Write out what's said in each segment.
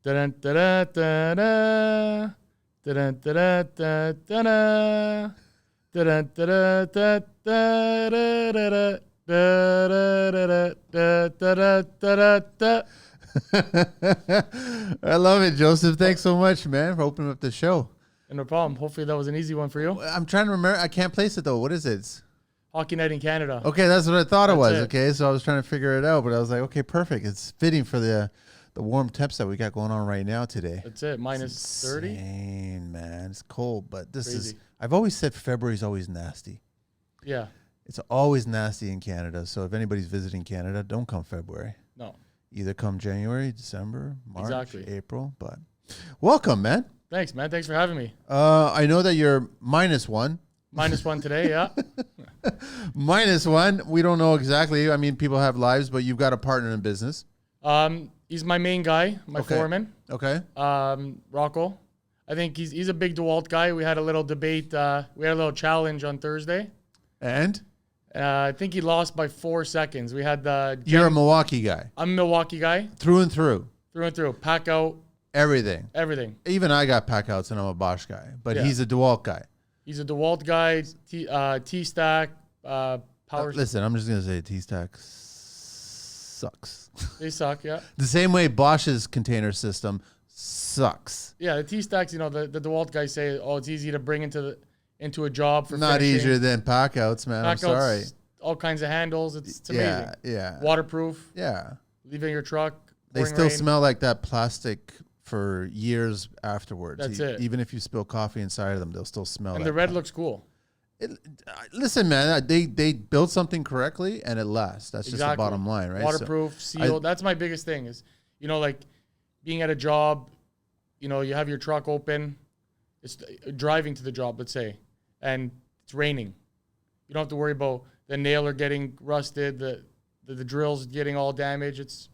Da-dun, da-da, da-da. Da-dun, da-da, da-da. Da-dun, da-da, da-da, da-da, da-da. I love it, Joseph. Thanks so much, man, for opening up the show. No problem. Hopefully that was an easy one for you. I'm trying to remember. I can't place it, though. What is it? Hockey Night in Canada. Okay, that's what I thought it was. It. Okay, so I was trying to figure it out, but I was like, okay, perfect. It's fitting for the warm temps that we got going on right now today. That's it. Minus 30. Insane, man. It's cold, but this Crazy. is. I've always said February is always nasty. Yeah. It's always nasty in Canada. So if anybody's visiting Canada, don't come February. No. Either come January, December, March, Exactly. April. But welcome, man. Thanks, man. Thanks for having me. I know that you're -1. -1 today, yeah. -1. We don't know exactly. I mean, people have lives, but you've got a partner in business. He's my main guy, my foreman. Okay. Rocco. I think he's a big DeWalt guy. We had a little debate. We had a little challenge on Thursday. And? I think he lost by 4 seconds. We had the. You're a Milwaukee guy. I'm a Milwaukee guy. Through and through. Through and through. Pack out. Everything. Even I got pack outs and I'm a Bosch guy, but he's a DeWalt guy. He's a DeWalt guy. T-Stack. Power. Listen, I'm just going to say T-Stack sucks. They suck, yeah. The same way Bosch's container system sucks. Yeah, the T-Stacks, the DeWalt guys say, oh, it's easy to bring into a job for Not finishing. easier than pack outs, man. I'm sorry. All kinds of handles. It's amazing. Yeah. Waterproof. Yeah. Leave it in your truck. They still smell like that plastic for years afterwards. That's it. Even if you spill coffee inside of them, they'll still smell. And the red looks cool. Listen, man, they build something correctly and it lasts. That's just the bottom line, right? Waterproof, sealed. That's my biggest thing is, like being at a job, you have your truck open, it's driving to the job, let's say, and it's raining. You don't have to worry about the nailer getting rusted, the drills getting all damaged.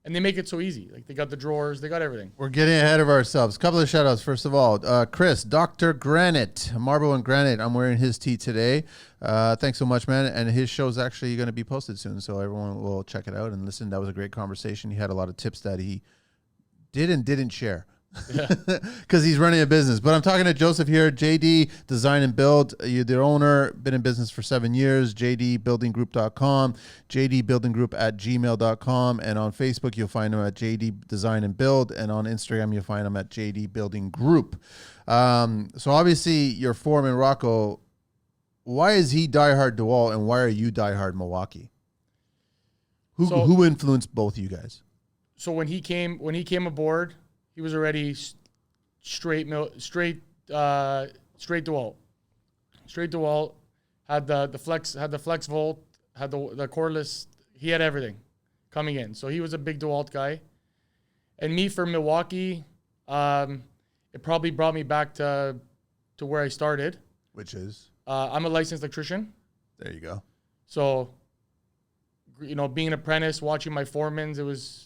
And they make it so easy. Like they got the drawers, they got everything. We're getting ahead of ourselves. A couple of shout outs. First of all, Chris, Dr. Granite, Marble and Granite. I'm wearing his tee today. Thanks so much, man. And his show's actually going to be posted soon, so everyone will check it out and listen. That was a great conversation. He had a lot of tips that he did and didn't share. Because he's running a business. But I'm talking to Joseph here, JD Design and Build. You're the owner, been in business for 7 years, jdbuildinggroup.com, jdbuildinggroup@gmail.com, and on Facebook you'll find him at JD Design and Build, and on Instagram you'll find him at JD Building Group. So obviously your foreman, Rocco, why is he diehard DeWalt and why are you diehard Milwaukee? Who influenced both of you guys? So when he came aboard, he was already straight DeWalt. Straight DeWalt, had the flex volt, had the cordless. He had everything coming in. So he was a big DeWalt guy. And me for Milwaukee, it probably brought me back to where I started. Which is? I'm a licensed electrician. There you go. So, being an apprentice, watching my foremans, it was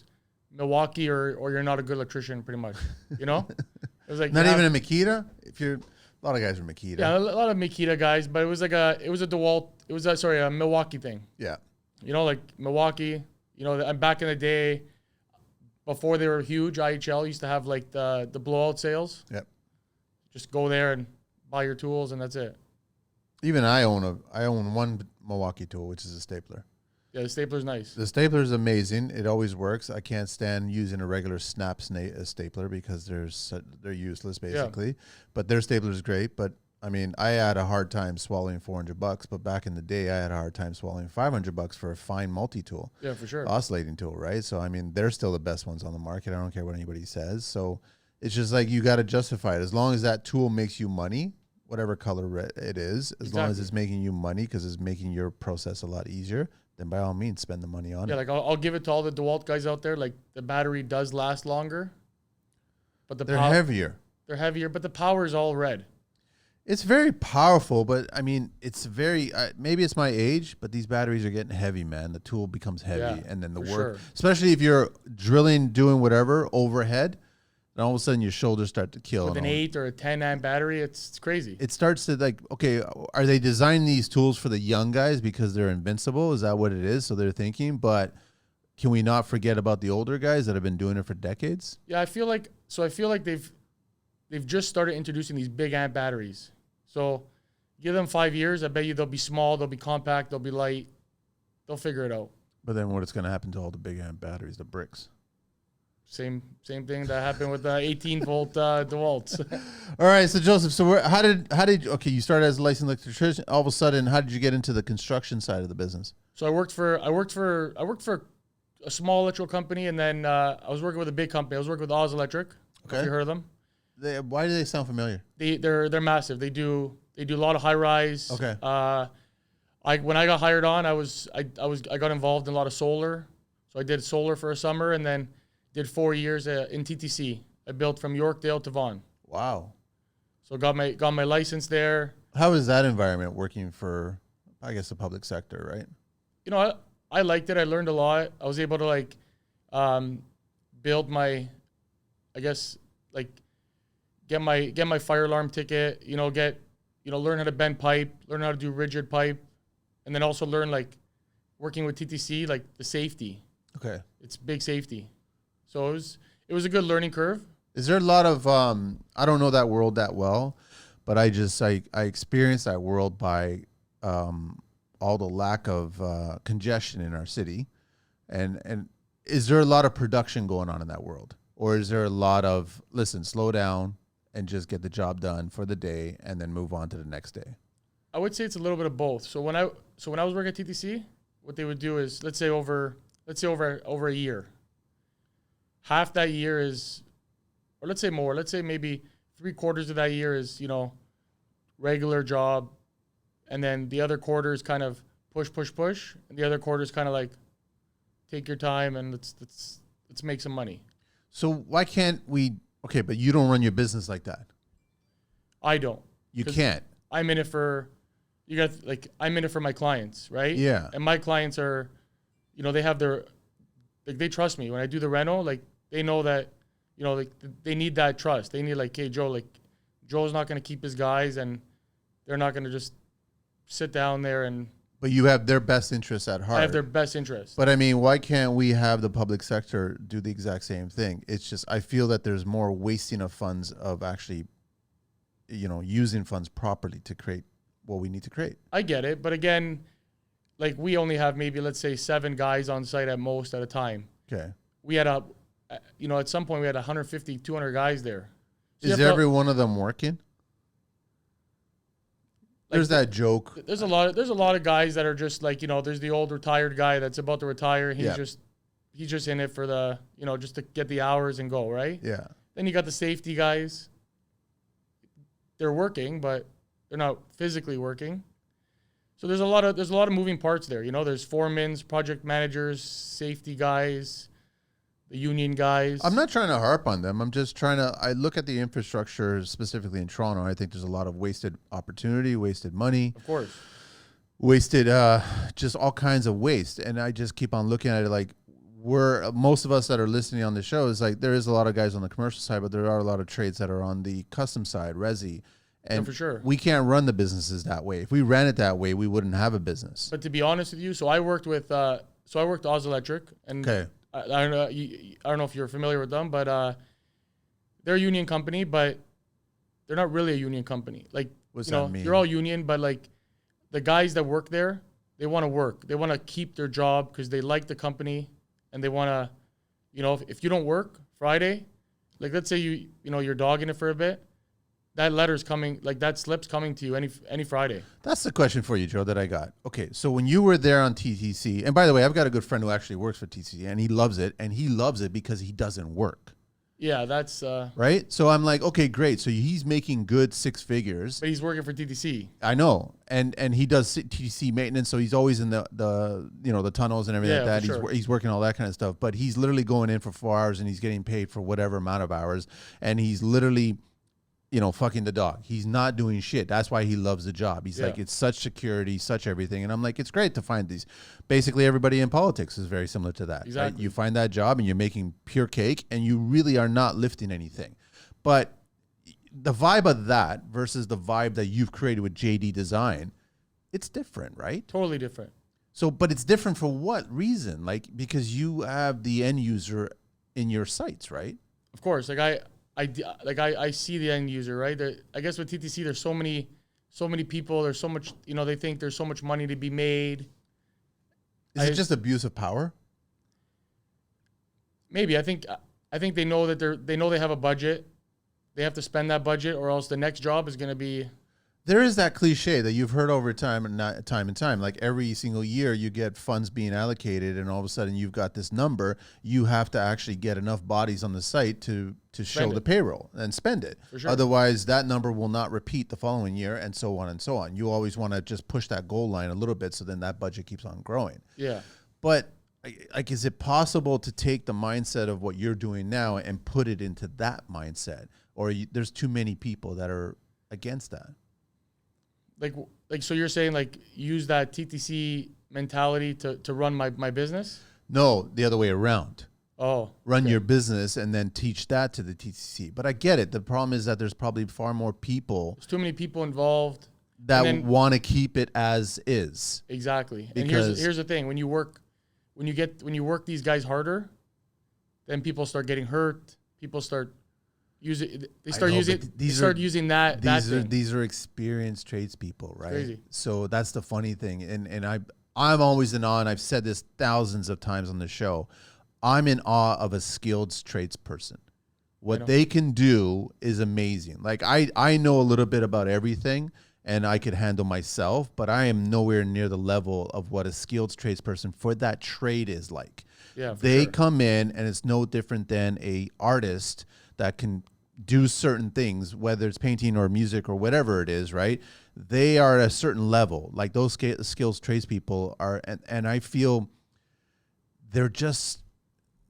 Milwaukee or you're not a good electrician, pretty much. It was like not even a Makita. A lot of guys are Makita. Yeah, a lot of Makita guys, but it was a DeWalt. It was a Milwaukee thing. Yeah. Like Milwaukee. I'm back in the day, before they were huge. IHL used to have like the blowout sales. Yep. Just go there and buy your tools, and that's it. Even I own one Milwaukee tool, which is a stapler. Yeah, the stapler's nice. The stapler is amazing. It always works. I can't stand using a regular snap stapler because they're useless basically. Yeah. But their stapler is great. But I mean, I had a hard time swallowing $400, but back in the day, I had a hard time swallowing $500 for a fine multi-tool. Yeah, for sure. Oscillating tool, right? So I mean, they're still the best ones on the market. I don't care what anybody says. So it's just like you got to justify it. As long as that tool makes you money, whatever color it is, as long as it's making you money because it's making your process a lot easier, then by all means spend the money on it. Yeah, like I'll give it to all the DeWalt guys out there. Like the battery does last longer, but they're heavier. They're heavier, but the power is all red. It's very powerful, but I mean, it's very maybe it's my age, but these batteries are getting heavy, man. The tool becomes heavy, and then the work, especially if you're drilling, doing whatever overhead, and all of a sudden your shoulders start to kill. With an 8 or a 10 amp battery, it's crazy. It starts to like, okay, are they designing these tools for the young guys because they're invincible? Is that what it is? So they're thinking, but can we not forget about the older guys that have been doing it for decades? Yeah, I feel like they've just started introducing these big amp batteries. So give them 5 years, I bet you they'll be small, they'll be compact, they'll be light. They'll figure it out. But then what is going to happen to all the big amp batteries, the bricks? Same thing that happened with the 18-volt DeWalt's. All right, so Joseph, so how did okay, you started as a licensed electrician. All of a sudden, how did you get into the construction side of the business? So I worked for a small electrical company, and then I was working with a big company. I was working with Oz Electric. Okay. Have you heard of them? Why do they sound familiar? They're massive. They do a lot of high rise. Okay. When I got hired on, I got involved in a lot of solar. So I did solar for a summer, and then did 4 years in TTC. I built from Yorkdale to Vaughan. Wow. So got my license there. How is that environment working for, I guess, the public sector, right? You know, I liked it. I learned a lot. I was able to build my, I guess, get my fire alarm ticket. Learn how to bend pipe, learn how to do rigid pipe, and then also learn working with TTC, the safety. Okay. It's big safety. So it was a good learning curve. Is there a lot of I don't know that world that well, but I experienced that world by all the lack of congestion in our city, and is there a lot of production going on in that world, or is there a lot of slow down and just get the job done for the day and then move on to the next day? I would say it's a little bit of both. So when I was working at TTC, what they would do is let's say over a year. Half that year is, or let's say more, let's say maybe 3/4 of that year is, regular job. And then the other quarter is kind of push. And the other quarter is kind of take your time and let's make some money. So why can't we, okay, but you don't run your business like that. I don't. You can't. I'm in it for, I'm in it for my clients, right? Yeah. And my clients are, they have their, they trust me. When I do the rental, they know that, they need that trust. They need hey, Joe, Joe's not going to keep his guys and they're not going to just sit down there and. But you have their best interests at heart. I have their best interests. But I mean, why can't we have the public sector do the exact same thing? It's just, I feel that there's more wasting of funds of actually, using funds properly to create what we need to create. I get it. But again, we only have maybe, let's say 7 guys on site at most at a time. Okay. We had at some point we had 150, 200 guys there. So is every one of them working? There's that joke. There's a lot of guys that are just there's the old retired guy that's about to retire. He's just in it for the, just to get the hours and go, right? Yeah. Then you got the safety guys. They're working, but they're not physically working. So there's a lot of moving parts there. There's foremans, project managers, safety guys, the union guys. I'm not trying to harp on them. I'm just I look at the infrastructure specifically in Toronto. I think there's a lot of wasted opportunity, wasted money. Of course. Wasted, just all kinds of waste. And I just keep on looking at it most of us that are listening on the show is there is a lot of guys on the commercial side, but there are a lot of trades that are on the custom side, resi. And for sure. We can't run the businesses that way. If we ran it that way, we wouldn't have a business. But to be honest with you, so I worked Oz Electric, and okay. I don't know if you're familiar with them, but they're a union company, but they're not really a union company. What's that mean? You're all union, but the guys that work there, they want to work. They want to keep their job because they like the company, and they want to, if you don't work Friday, let's say you're dogging it for a bit. That letter's coming, that slip's coming to you any Friday. That's the question for you, Joe, that I got. Okay, so when you were there on TTC, and by the way, I've got a good friend who actually works for TTC, and he loves it because he doesn't work. Yeah, that's... right? So I'm okay, great. So he's making good 6 figures. But he's working for TTC. I know. And he does TTC maintenance, so he's always in the tunnels and everything like that. Sure. He's working all that kind of stuff. But he's literally going in for 4 hours, and he's getting paid for whatever amount of hours. And he's literally... fucking the dog. He's not doing shit. That's why he loves the job. He's it's such security, such everything. And I'm it's great to find these. Basically, everybody in politics is very similar to that. Exactly. Right? You find that job and you're making pure cake and you really are not lifting anything. But the vibe of that versus the vibe that you've created with JD Design, it's different, right? Totally different. So, but it's different for what reason? Like, because you have the end user in your sites, right? Of course, I see the end user, right? I guess with TTC, there's so many people. There's so much, they think there's so much money to be made. Is it just abuse of power? Maybe I think they know that they have a budget. They have to spend that budget, or else the next job is going to be. There is that cliche that you've heard over time and time. Like every single year you get funds being allocated and all of a sudden you've got this number. You have to actually get enough bodies on the site to show the payroll and spend it. For sure. Otherwise, that number will not repeat the following year and so on and so on. You always want to just push that goal line a little bit so then that budget keeps on growing. Yeah. But like, is it possible to take the mindset of what you're doing now and put it into that mindset? Or there's too many people that are against that? Like, so you're saying like use that TTC mentality to run my business? No, the other way around. Oh, run your business and then teach that to the TTC. But I get it. The problem is that there's probably far more people. There's too many people involved that want to keep it as is. Exactly. Because and here's the thing: when you work these guys harder, then people start getting hurt. People start using. They start using that. These are experienced tradespeople, right? Crazy. So that's the funny thing, and I'm always in awe, and I've said this thousands of times on the show. I'm in awe of a skilled tradesperson. What they can do is amazing. Like I know a little bit about everything and I could handle myself, but I am nowhere near the level of what a skilled tradesperson for that trade is like. Yeah, they come in and it's no different than a artist that can do certain things, whether it's painting or music or whatever it is, right? They are at a certain level. Like those skills tradespeople are, and I feel they're just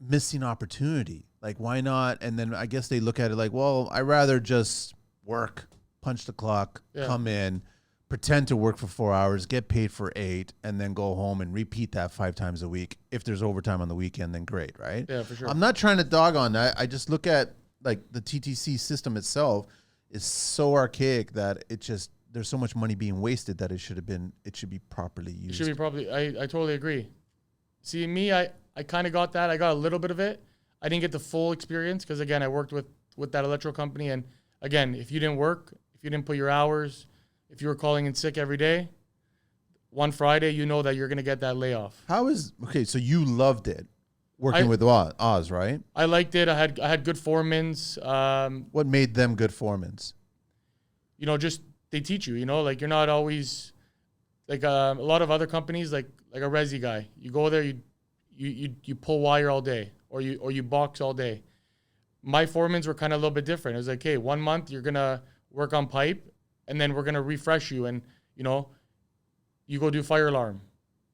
missing opportunity. Like, why not? And then I guess they look at it like, well, I'd rather just work, punch the clock, come in, pretend to work for 4 hours, get paid for 8, and then go home and repeat that 5 times a week. If there's overtime on the weekend, then great, right? Yeah, for sure. I'm not trying to dog on that. I just look at like the TTC system itself is so archaic that there's so much money being wasted that it should be properly used. It should be probably. I totally agree. See, me, I kind of got that. I got a little bit of it. I didn't get the full experience because, again, I worked with that electro company. And, again, if you didn't work, if you didn't put your hours, if you were calling in sick every day, one Friday, you know that you're going to get that layoff. So you loved it working with Oz, right? I liked it. I had good foremans. What made them good foremans? Just they teach you, like you're not always like a lot of other companies, like a resi guy. You go there, you pull wire all day, or you box all day. My foremans were kind of a little bit different. It was like, hey, 1 month you're gonna work on pipe, and then we're gonna refresh you, and you go do fire alarm,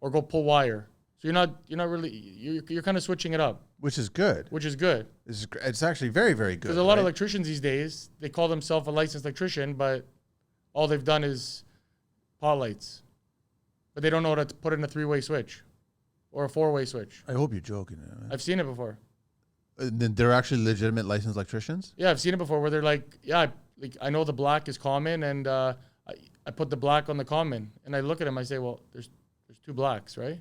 or go pull wire. So you're not really you're kind of switching it up, which is good. It's actually very, very good. Because a lot of electricians these days, they call themselves a licensed electrician, but all they've done is pot lights, but they don't know how to put in a 3-way switch or a 4-way switch. I hope you're joking. I've seen it before. Then they're actually legitimate licensed electricians? Yeah, I've seen it before where they're like, I know the black is common, and I put the black on the common, and I look at them, I say, well, there's 2 blacks, right?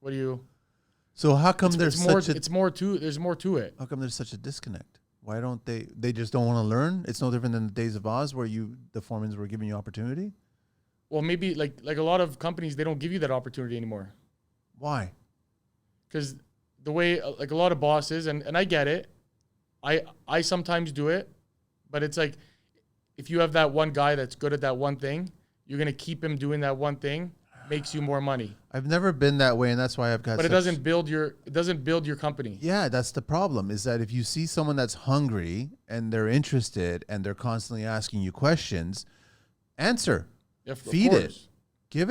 What do you? So how come there's more to it? How come there's such a disconnect? Why don't they just don't want to learn? It's no different than the days of Oz where the foremans were giving you opportunity? Well, maybe like a lot of companies, they don't give you that opportunity anymore. Why? Because the way like a lot of bosses, and I get it, I sometimes do it, but it's like if you have that one guy that's good at that one thing, you're gonna keep him doing that one thing. Makes you more money. I've never been that way, and that's why I've got. But it doesn't build your company. Yeah, that's the problem. Is that if you see someone that's hungry and they're interested and they're constantly asking you questions, answer, feed it, give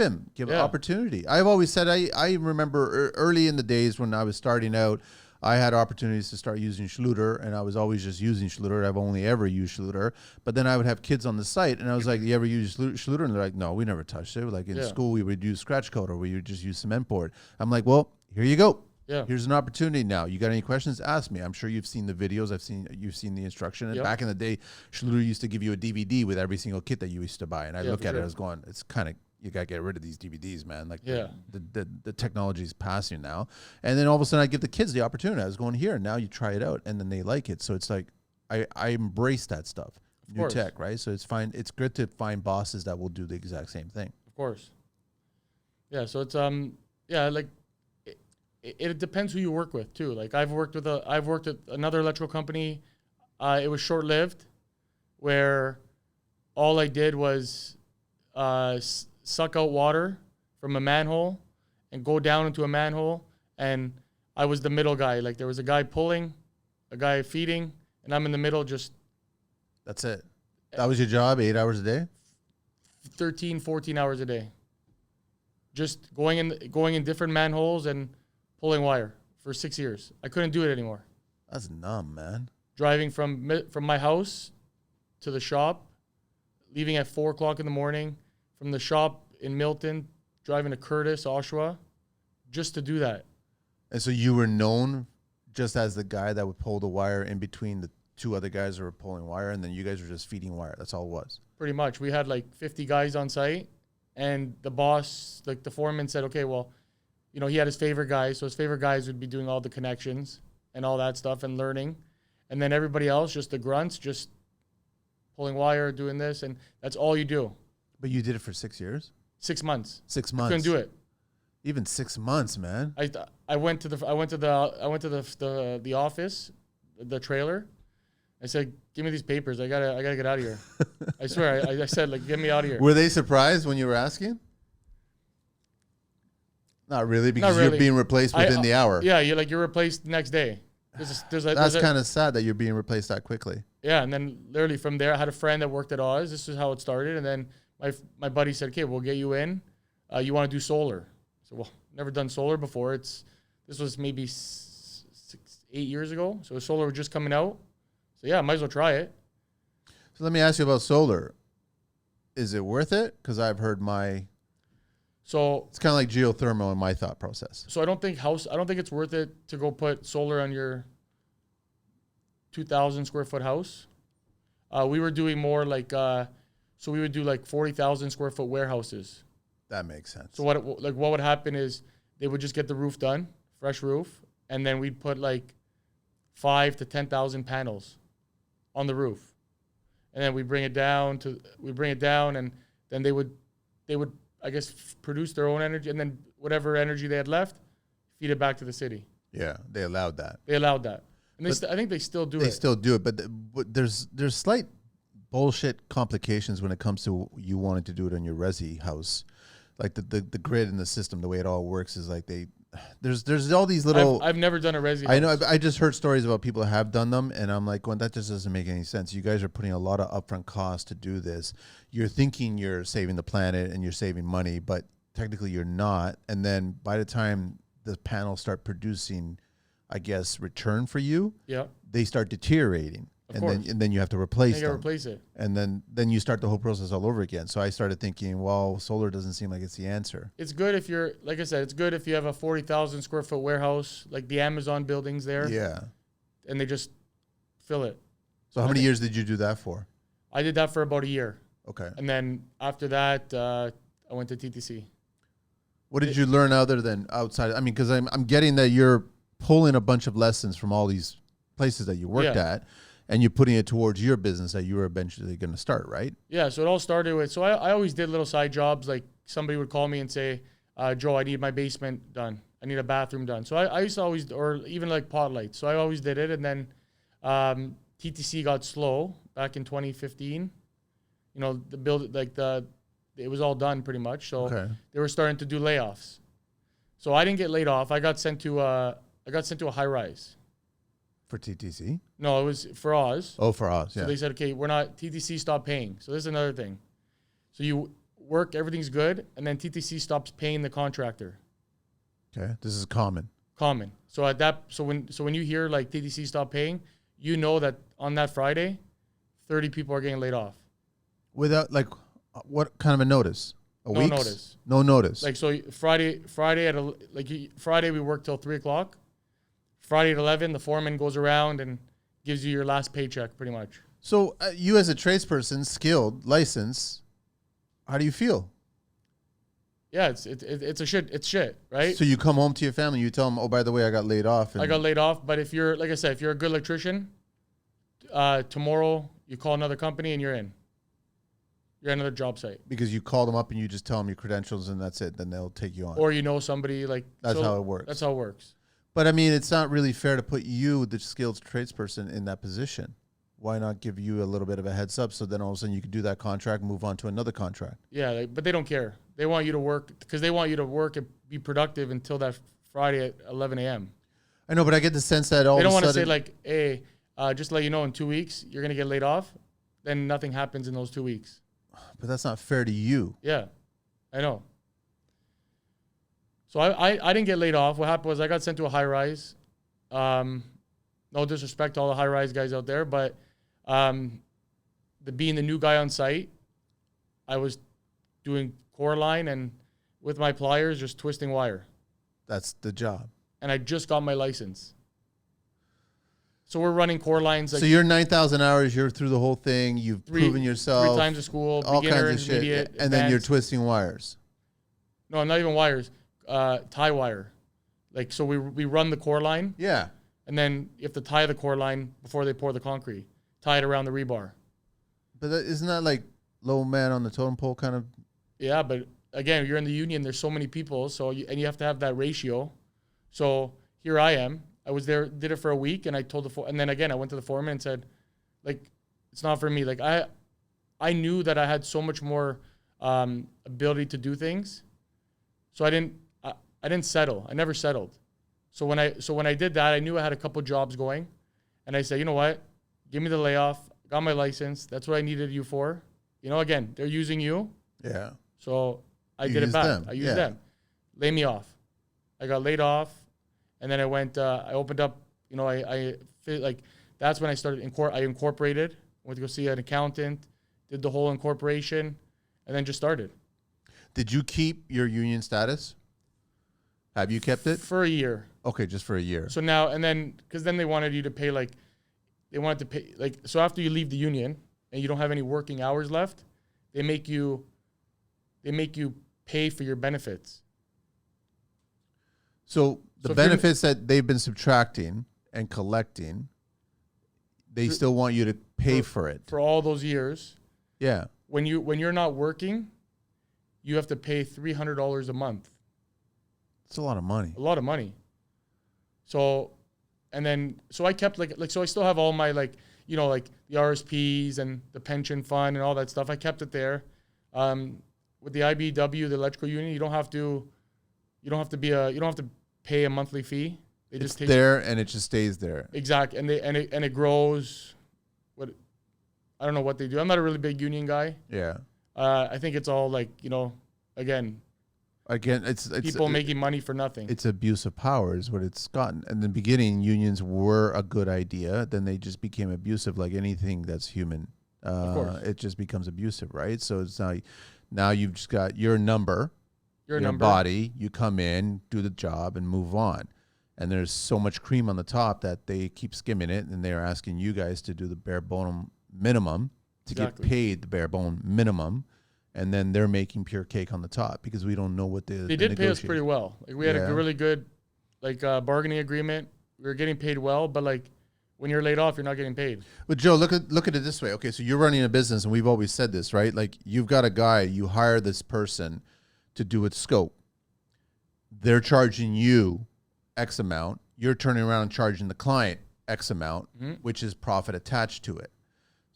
opportunity. I've always said I remember early in the days when I was starting out, I had opportunities to start using Schluter, and I was always just using Schluter. I've only ever used Schluter. But then I would have kids on the site, and I was like, you ever use Schluter? And they're like, no, we never touched it. Like in school, we would use scratch coat, or we would just use cement board. I'm like, well, here you go. Yeah. Here's an opportunity now. You got any questions? Ask me. I'm sure you've seen the videos. You've seen the instruction. And back in the day, Schluter used to give you a DVD with every single kit that you used to buy. And I look at it as going, it's kind of, you got to get rid of these DVDs, man. Like Yeah. the technology is passing now. And then all of a sudden I give the kids the opportunity. I was going here, and now you try it out, and then they like it. So it's like I embrace that stuff. Of New course. tech, right? So it's fine. It's good to find bosses that will do the exact same thing. Of course. Yeah. So it's like it depends who you work with too. Like I've worked at another electrical company. It was short lived, where all I did was suck out water from a manhole and go down into a manhole, and I was the middle guy. Like there was a guy pulling, a guy feeding, and I'm in the middle, just That's it. That was your job, 8 hours a day? 13, 14 hours a day. Just going in different manholes and pulling wire for 6 years. I couldn't do it anymore. That's numb, man. Driving from my house to the shop, leaving at 4 o'clock in the morning, from the shop in Milton, driving to Curtis, Oshawa, just to do that. And so you were known just as the guy that would pull the wire in between the two other guys that were pulling wire, and then you guys were just feeding wire. That's all it was. Pretty much. We had like 50 guys on site, and the boss, like the foreman, said, okay, well, he had his favorite guys, so his favorite guys would be doing all the connections and all that stuff and learning. And then everybody else, just the grunts, just pulling wire, doing this, and that's all you do. But you did it for 6 years? 6 months. 6 months. Couldn't do it. Even 6 months, man. I went to the office, the trailer. I said, "Give me these papers. I gotta get out of here." I swear. I said, like, "Get me out of here." Were they surprised when you were asking? Not really, because Not really. you're being replaced within the hour. Yeah, you're replaced the next day. That's kind of sad that you're being replaced that quickly. Yeah, and then literally from there, I had a friend that worked at Oz. This is how it started, and then my buddy said, "Okay, we'll get you in. You want to do solar?" So, well, never done solar before. This was maybe 8 years ago. So solar was just coming out. So yeah, might as well try it. So let me ask you about solar. Is it worth it? Because I've heard So it's kind of like geothermal in my thought process. So I don't think it's worth it to go put solar on your 2,000 square foot house. We were doing more like, so we would do like 40,000 square foot warehouses. That makes sense. So what would happen is they would just get the roof done, fresh roof, and then we'd put like 5,000 to 10,000 panels on the roof, and then we bring it down, and then they would I guess produce their own energy, and then whatever energy they had left, feed it back to the city. Yeah, they allowed that. And I think they still do it. They still do it, but there's slight bullshit complications when it comes to you wanting to do it on your resi house. Like the grid and the system, the way it all works is like there's all these little. I've never done a resi house. I know. I just heard stories about people that have done them, and I'm like, well, that just doesn't make any sense. You guys are putting a lot of upfront costs to do this. You're thinking you're saving the planet and you're saving money, but technically you're not. And then by the time the panels start producing, I guess, return for you, yeah, they start deteriorating. Of course. And then you have to replace them. Replace it. And then you start the whole process all over again. So I started thinking, well, solar doesn't seem like it's the answer. It's good if you're, like I said, it's good if you have a 40,000 square foot warehouse, like the Amazon buildings there. Yeah. And they just fill it. So how many years did you do that for? I did that for about a year. Okay. And then after that, I went to TTC. What did you learn other than outside? I mean, because I'm getting that you're pulling a bunch of lessons from all these places that you worked at, and you're putting it towards your business that you were eventually going to start, right? Yeah, so it all started with, so I always did little side jobs. Like somebody would call me and say, Joe, I need my basement done. I need a bathroom done. So I used to always, or even like pot lights. So I always did it. And then TTC got slow back in 2015. It was all done pretty much. So they were starting to do layoffs. So I didn't get laid off. I got sent to a high rise. For TTC? No, it was for Oz. Oh, for Oz, yeah. So they said, okay, TTC stopped paying. So this is another thing. So you work, everything's good, and then TTC stops paying the contractor. Okay, this is common. So when you hear like TTC stop paying, you know that on that Friday, 30 people are getting laid off. Without what kind of a notice? No notice. No notice. Like so Friday we work till 3:00. Friday at 11, the foreman goes around and gives you your last paycheck, pretty much. So you as a tradesperson, skilled, licensed, how do you feel? Yeah, it's a shit. It's shit, right? So you come home to your family, you tell them, oh, by the way, I got laid off. And I got laid off, but if you're, like I said, if you're a good electrician, tomorrow you call another company and you're in. You're at another job site. because you call them up and you just tell them your credentials and that's it. Then they'll take you on. Or you know somebody like. That's how it works. That's how it works. But I mean, it's not really fair to put you, the skilled tradesperson, in that position. Why not give you a little bit of a heads up so then all of a sudden you can do that contract, move on to another contract? Yeah, but they don't care. They want you to work because they want you to work and be productive until that Friday at 11 a.m. I know, but I get the sense that all They of don't a want to sudden, say like, hey, just to let you know, in 2 weeks you're gonna get laid off. Then nothing happens in those 2 weeks. but that's not fair to you. Yeah, I know. So I didn't get laid off. What happened was I got sent to a high rise. No disrespect to all the high rise guys out there, but being the new guy on site, I was doing core line and with my pliers just twisting wire. That's the job. And I just got my license. So we're running core lines. Like so you're 9,000 hours. You're through the whole thing. You've proven yourself. 3 times of school, all beginner, kinds of shit. intermediate, And then you're advanced. twisting wires. No, not even wires. Tie wire. Like, so we run the core line. Yeah. And then you have to tie the core line before they pour the concrete. Tie it around the rebar. But isn't that like low man on the totem pole kind of? Yeah, but again, you're in the union. There's so many people, and you have to have that ratio. So here I am. I was there, did it for a week, and I told and then again I went to the foreman and said, like, it's not for me. Like I knew that I had so much more ability to do things, so I didn't settle. I never settled. So when I did that, I knew I had a couple jobs going, and I said, you know what, give me the layoff. Got my license. That's what I needed you for. You know, again, they're using you. Yeah. So I did it back. Them. I used them. Lay me off. I got laid off, and then I went. I opened up. You know, I feel like that's when I started. I incorporated. Went to go see an accountant. Did the whole incorporation, and then just started. Did you keep your union status? Have you kept it? For a year. Okay, just for a year. So now, and then, because then they wanted you to pay so after you leave the union and you don't have any working hours left, they make you pay for your benefits. So the benefits that they've been subtracting and collecting, they still want you to pay for it. For all those years. Yeah. When you're not working, you have to pay $300 a month. It's a lot of money. A lot of money. So, and then, so I kept so I still have all my like the RSPs and the pension fund and all that stuff. I kept it there. With the IBW, the electrical union, you don't have to pay a monthly fee. They It's just take there and it just stays there. Exactly. And it grows. I don't know what they do. I'm not a really big union guy. Yeah. I think it's all again, it's people making money for nothing. It's abuse of power is what it's gotten. In the beginning, unions were a good idea. Then they just became abusive, like anything that's human. Of course. It just becomes abusive, right? So it's now you've just got your number, Your body. You come in, do the job, and move on. And there's so much cream on the top that they keep skimming it, and they're asking you guys to do the bare bone minimum to get paid the bare bone minimum. And then they're making pure cake on the top because we don't know what they did pay us pretty well. Like we had a really good bargaining agreement. We were getting paid well, but when you're laid off, you're not getting paid. But Joe, look at it this way. Okay, so you're running a business, and we've always said this, right? Like you've got a guy, you hire this person to do its scope. They're charging you X amount. You're turning around and charging the client X amount, which is profit attached to it.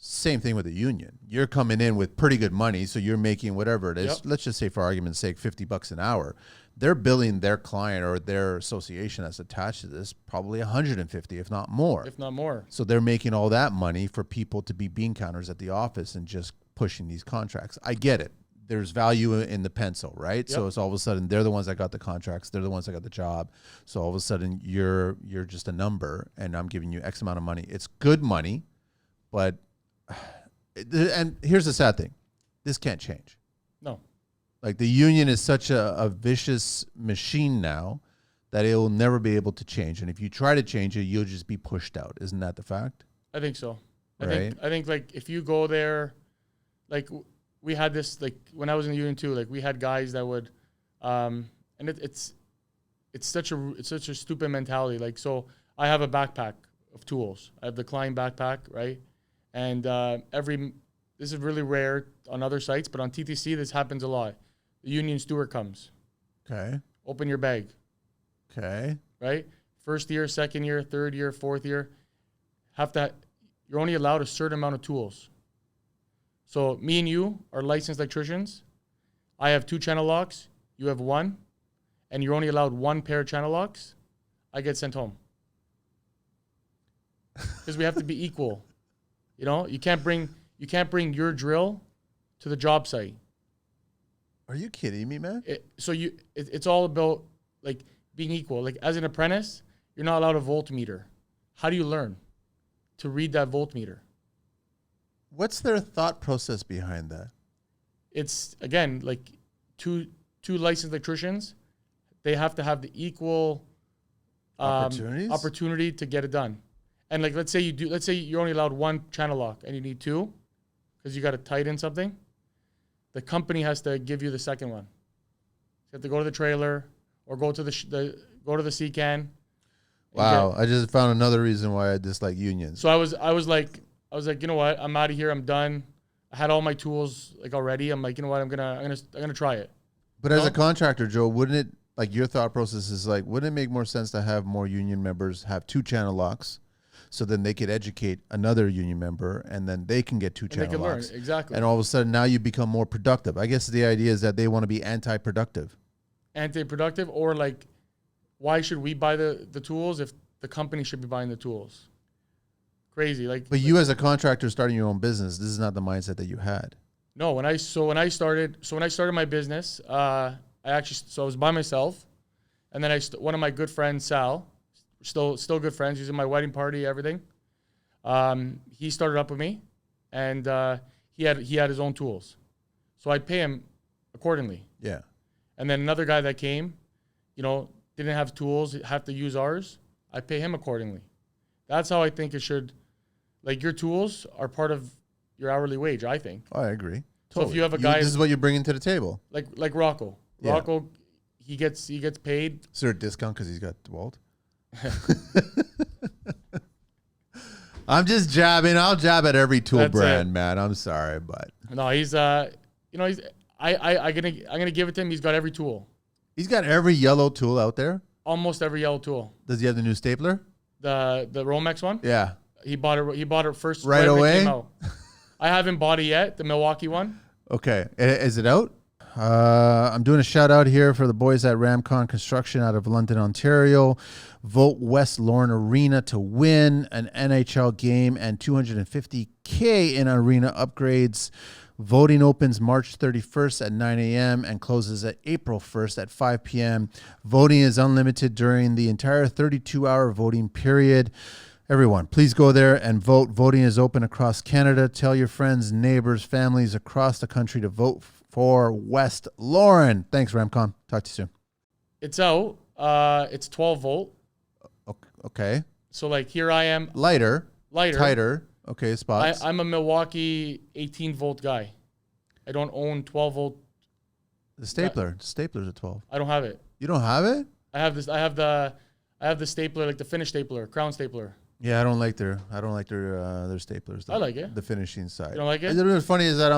Same thing with the union. You're coming in with pretty good money, so you're making whatever it is. Yep. Let's just say, for argument's sake, $50 an hour. They're billing their client or their association that's attached to this probably 150, if not more. If not more. So they're making all that money for people to be bean counters at the office and just pushing these contracts. I get it. There's value in the pencil, right? Yep. So it's all of a sudden they're the ones that got the contracts. They're the ones that got the job. So all of a sudden you're just a number, and I'm giving you X amount of money. It's good money, but and here's the sad thing. This can't change. No. Like the union is such a vicious machine now that it will never be able to change. And if you try to change it, you'll just be pushed out. Isn't that the fact? I think so. Right. I think if you go there, we had this, when I was in the union too, we had guys that would, And it's such a stupid mentality. Like, so I have a backpack of tools. I have the Klein backpack, right? And this is really rare on other sites, but on TTC this happens a lot. The union steward comes. Okay. Open your bag. Okay. Right? First year, second year, third year, fourth year. You're only allowed a certain amount of tools. So me and you are licensed electricians. I have 2 channel locks. You have 1. And you're only allowed 1 pair of channel locks. I get sent home. Because we have to be equal. You know, you can't bring your drill to the job site. Are you kidding me, man? It's all about like being equal. Like as an apprentice, you're not allowed a voltmeter. How do you learn to read that voltmeter? What's their thought process behind that? It's again like two licensed electricians. They have to have the equal opportunity to get it done. And like let's say you're only allowed 1 channel lock and you need 2 because you got to tighten something. The company has to give you the second one. You have to go to the trailer or go to the CCAN. Wow, I just found another reason why I dislike unions. So I was like, you know what? I'm out of here. I'm done. I had all my tools like already. I'm like, you know what? I'm gonna try it. But as a contractor, Joe, wouldn't it, like your thought process is like, wouldn't it make more sense to have more union members have 2 channel locks, so then they could educate another union member, and then they can get 2 channel locks. Learn. Exactly. And all of a sudden, now you become more productive. I guess the idea is that they want to be anti-productive. Anti-productive, or like, why should we buy the tools if the company should be buying the tools? Crazy. But you as a contractor starting your own business, this is not the mindset that you had. No, when I started my business, I was by myself, and then one of my good friends, Sal, still good friends. He's in my wedding party, everything. He started up with me, and he had his own tools, so I'd pay him accordingly. Yeah. And then another guy that came, didn't have tools, have to use ours. I pay him accordingly. That's how I think it should. Like your tools are part of your hourly wage, I think. Oh, I agree. So if you have a guy, this is what you're bringing to the table. Like Rocco. Yeah. Rocco, he gets paid. Is there a discount because he's got DeWalt? I'm just jabbing. I'll jab at every tool brand, man. I'm sorry, but no, he's I'm gonna give it to him. He's got every tool. He's got every yellow tool out there. Almost every yellow tool. Does he have the new stapler? The Romex one? Yeah. He bought it first right away. It came out. I haven't bought it yet. The Milwaukee one. Okay, is it out? I'm doing a shout out here for the boys at Ramcon Construction out of London, Ontario. Vote West Lorne Arena to win an NHL game and $250K in arena upgrades. Voting opens March 31st at 9 a.m. and closes at April 1st at 5 p.m. Voting is unlimited during the entire 32-hour voting period. Everyone, please go there and vote. Voting is open across Canada. Tell your friends, neighbors, families across the country to vote for West Lorne. Thanks, Ramcon. Talk to you soon. It's out. It's 12 volt. Okay. So like here I am. Lighter. Tighter. Okay, spots. I'm a Milwaukee 18 volt guy. I don't own 12 volt. The stapler. The stapler's a 12. I don't have it. You don't have it? I have this. I have the stapler, like the finish stapler, crown stapler. Yeah, I don't like their staplers. I like it. The finishing side. You don't like it? What's funny is that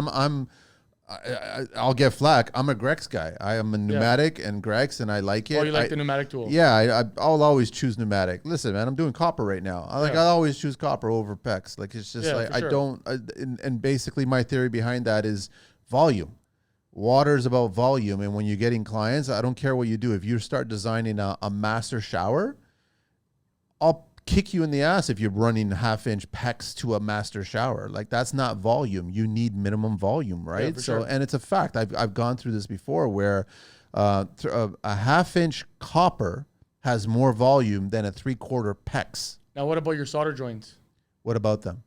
I'll get flack. I'm a Grex guy. I am a pneumatic and Grex, and I like it. Oh, you like the pneumatic tool? Yeah, I'll always choose pneumatic. Listen, man, I'm doing copper right now. I always choose copper over PEX. Like it's just and basically my theory behind that is volume. Water is about volume, and when you're getting clients, I don't care what you do. If you start designing a master shower, I'll kick you in the ass if you're running 1/2-inch PEX to a master shower. Like that's not volume. You need minimum volume, right? Yeah, for sure. And it's a fact. I've gone through this before where a 1/2-inch copper has more volume than a 3/4 PEX. Now, what about your solder joints? What about them?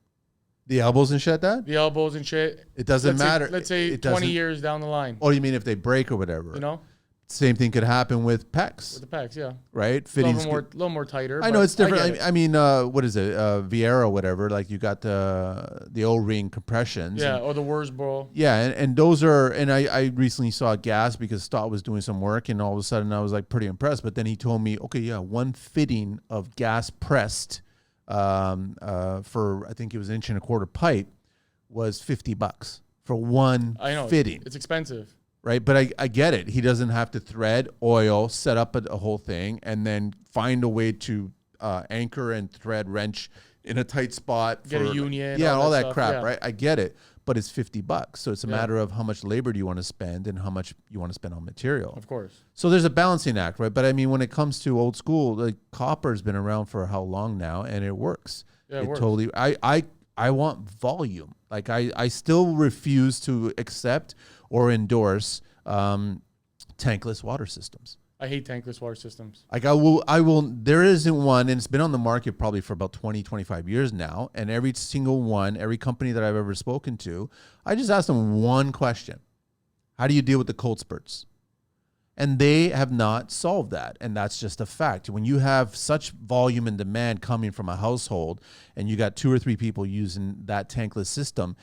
The elbows and shit, The elbows and shit. It doesn't matter. Let's say 20 years down the line. Oh, you mean if they break or whatever? You know? Same thing could happen with PEX, With the PEX, yeah. right? A little more tighter. I know it's different. It. I mean, what is it? Viera, whatever. Like you got the O-ring compressions. Yeah, or the Wurzbro. Yeah, and those are. And I recently saw gas because Stott was doing some work, and all of a sudden I was like pretty impressed. But then he told me, okay, yeah, one fitting of gas pressed for I think it was 1.25 inch pipe was $50 for one fitting. It's expensive. Right, but I get it. He doesn't have to thread, oil, set up a whole thing, and then find a way to anchor and thread wrench in a tight spot. Get a union. Yeah, all that stuff, crap, yeah. right? I get it, but it's $50. So it's a matter of how much labor do you want to spend and how much you want to spend on material. Of course. So there's a balancing act, right? But I mean, when it comes to old school, like copper's been around for how long now, and it works. Yeah, it works. Totally. I want volume. Like I still refuse to accept or endorse tankless water systems. I hate tankless water systems. Like I will, there isn't one, and it's been on the market probably for about 20, 25 years now. And every single one, every company that I've ever spoken to, I just ask them one question. How do you deal with the cold spurts? And they have not solved that. And that's just a fact. When you have such volume and demand coming from a household and you got 2 or 3 people using that tankless system,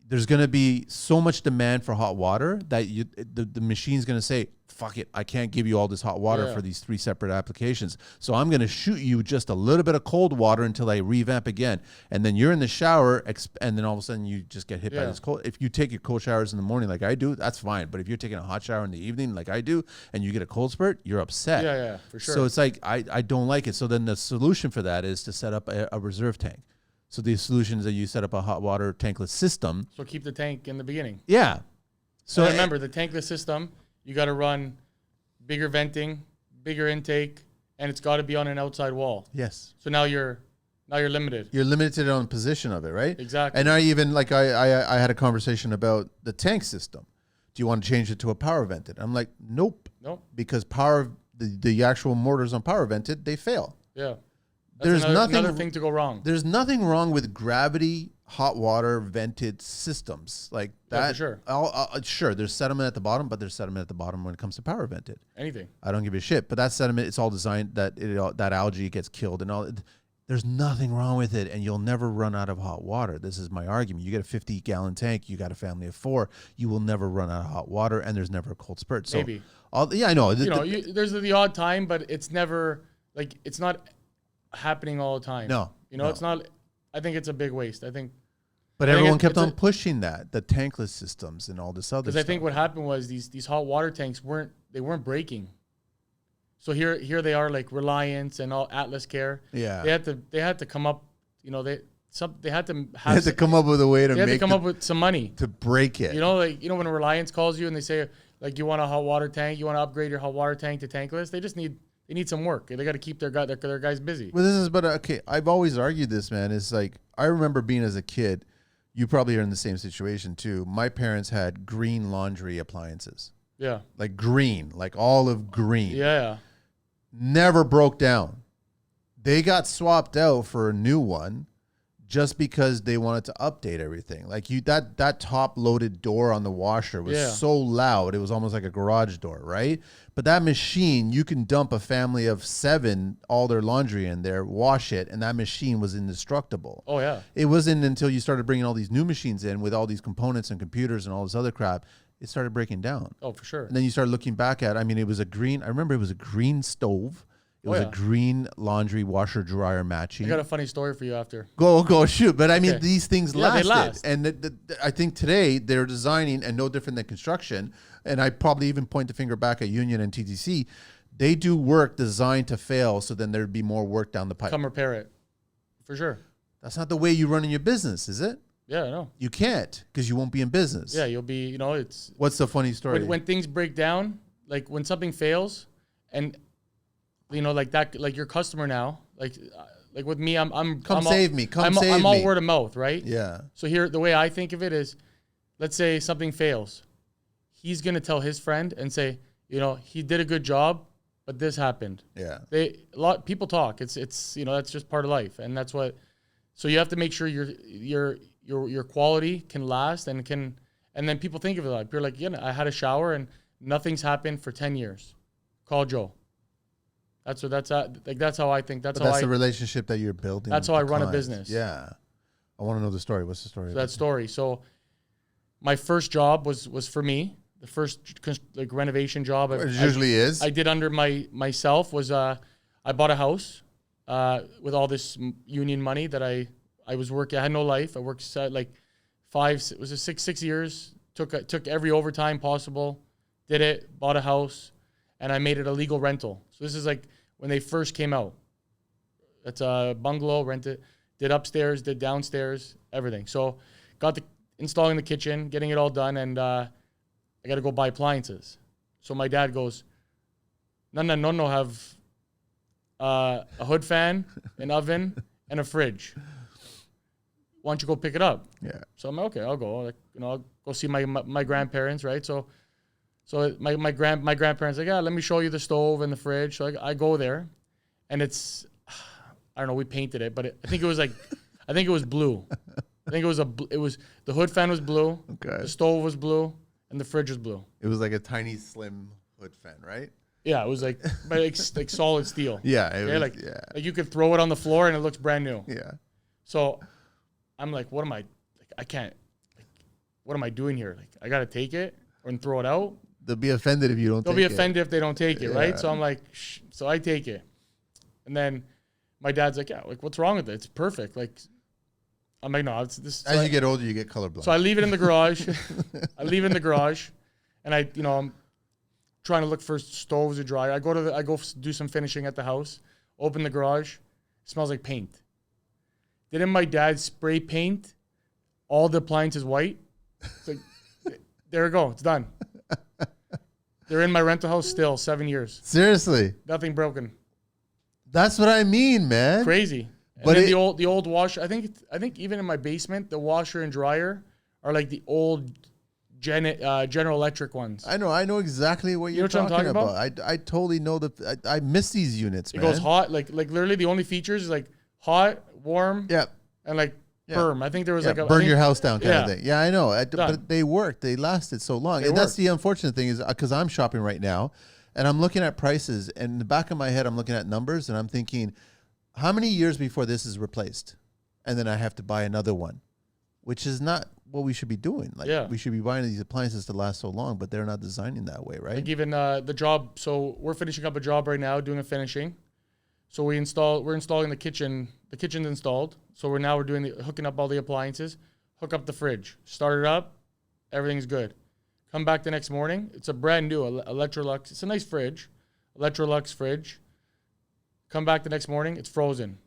there's going to be so much demand for hot water that the machine's going to say, fuck it, I can't give you all this hot water for these 3 separate applications. So I'm going to shoot you just a little bit of cold water until I revamp again. And then you're in the shower, and then all of a sudden you just get hit by this cold. If you take your cold showers in the morning like I do, that's fine. But if you're taking a hot shower in the evening like I do, and you get a cold spurt, you're upset. Yeah, for sure. So it's like, I don't like it. So then the solution for that is to set up a reserve tank. So the solution is that you set up a hot water tankless system. So keep the tank in the beginning. Yeah. So and remember, the tankless system, you got to run bigger venting, bigger intake, and it's got to be on an outside wall. Yes. So now you're limited. You're limited on position of it, right? Exactly. And I even I had a conversation about the tank system. Do you want to change it to a power vented? I'm like, nope. Because the actual motors on power vented, they fail. Yeah. That's another thing to go wrong. There's nothing wrong with gravity hot water vented systems like that. Yeah, for sure. Sure, there's sediment at the bottom, but there's sediment at the bottom when it comes to power vented. Anything. I don't give a shit. But that sediment, it's all designed that that algae gets killed and all. There's nothing wrong with it, and you'll never run out of hot water. This is my argument. You get a 50-gallon tank, you got a family of 4, you will never run out of hot water, and there's never a cold spurt. So, maybe. Yeah, I know. There's the odd time, but it's never like it's not happening all the time. No, it's not. I think it's a big waste. But everyone kept on pushing the tankless systems and all this other stuff. Because I think what happened was these hot water tanks weren't breaking. So here they are, like Reliance and all Atlas Care. Yeah, they had to come up. They had to come up with a way to come up with some money to break it. When Reliance calls you and they say like you want a hot water tank, you want to upgrade your hot water tank to tankless, they need some work. They got to keep their guys busy. Well, okay. I've always argued this, man. It's like I remember being as a kid. You probably are in the same situation too. My parents had green laundry appliances. Yeah. Like green, like olive green. Yeah. Never broke down. They got swapped out for a new one just because they wanted to update everything. Like that top loaded door on the washer was so loud. It was almost like a garage door, right? But that machine, you can dump a family of 7, all their laundry in there, wash it, and that machine was indestructible. Oh, yeah. It wasn't until you started bringing all these new machines in with all these components and computers and all this other crap, it started breaking down. Oh, for sure. And then you started looking back at, I remember it was a green stove. It was a green laundry washer dryer matching. I got a funny story for you after. Go shoot. But I mean, these things lasted. They last. And I think today they're designing, and no different than construction, and I probably even point the finger back at Union and TTC, they do work designed to fail so then there'd be more work down the pipe. Come repair it. For sure. That's not the way you run in your business, is it? Yeah, I know. You can't, because you won't be in business. Yeah, you'll be, it's... What's the funny story? When things break down, like when something fails, and, like that, like your customer now, like with me, I'm save me. I'm all word of mouth, right? Yeah. So here, the way I think of it is, let's say something fails. He's going to tell his friend and say, he did a good job, but this happened. Yeah. People talk. It's that's just part of life. And that's what, so you have to make sure your quality can last and then people think of it like, you're like, I had a shower and Nothing's happened for 10 years. Call Joe. That's how I think. That's the relationship that you're building. That's how I run a business. Yeah. I want to know the story. What's the story? So that story. So my first job was for me. The first renovation job. It usually is. I did under myself was I bought a house with all this union money that I was working. I had no life. I worked like 6 years. Took every overtime possible. Did it. Bought a house, and I made it a legal rental. So this is like when they first came out. It's a bungalow, rented. Did upstairs, did downstairs, everything. So got installing the kitchen, getting it all done, and I got to go buy appliances. So my dad goes, no, have a hood fan, an oven, and a fridge. Why don't you go pick it up? Yeah. So I'm like, okay, I'll go. I'll go see my grandparents, right? So my grandparents like, yeah, let me show you the stove and the fridge. So I go there, and it's, I don't know, we painted it, but I think it was blue. I think it was the hood fan was blue, okay. The stove was blue, and the fridge was blue. It was like a tiny, slim hood fan, right? Yeah, it was like solid steel. Yeah, it was, like you could throw it on the floor and it looks brand new. Yeah. So I'm like, what am I? I can't. What am I doing here? Like, I gotta take it and throw it out. They'll be offended if you don't. They'll be offended if they don't take it, right? So I'm like, so I take it, and then my dad's like, yeah, like what's wrong with it? It's perfect. Like, I'm like, no, it's this. As you get older, you get colorblind. So I leave it in the garage. And I'm trying to look for stoves or dryer. I go do some finishing at the house. Open the garage. It smells like paint. Didn't my dad spray paint all the appliances white? It's like, there we go. It's done. They're in my rental house still, 7 years. Seriously? Nothing broken. That's what I mean, man. Crazy. And but then the old washer. I think even in my basement, the washer and dryer are like the old General Electric ones. I know exactly what you're talking about. I totally know I miss these units, man. It goes hot, like literally the only features is like hot, warm, and like firm. I think there was like a burn your house down kind of thing. Yeah, I know. But they worked. They lasted so long. And that's the unfortunate thing is because I'm shopping right now and I'm looking at prices and in the back of my head I'm looking at numbers and I'm thinking, how many years before this is replaced? And then I have to buy another one, which is not what we should be doing. Like we should be buying these appliances to last so long, but they're not designing that way, right? Like even the job. So we're finishing up a job right now, doing a finishing. So we're installing the kitchen. The kitchen's installed. So we're doing hooking up all the appliances, hook up the fridge, start it up, everything's good. Come back the next morning, it's a brand new Electrolux. It's a nice fridge, Electrolux fridge. Come back the next morning, it's frozen.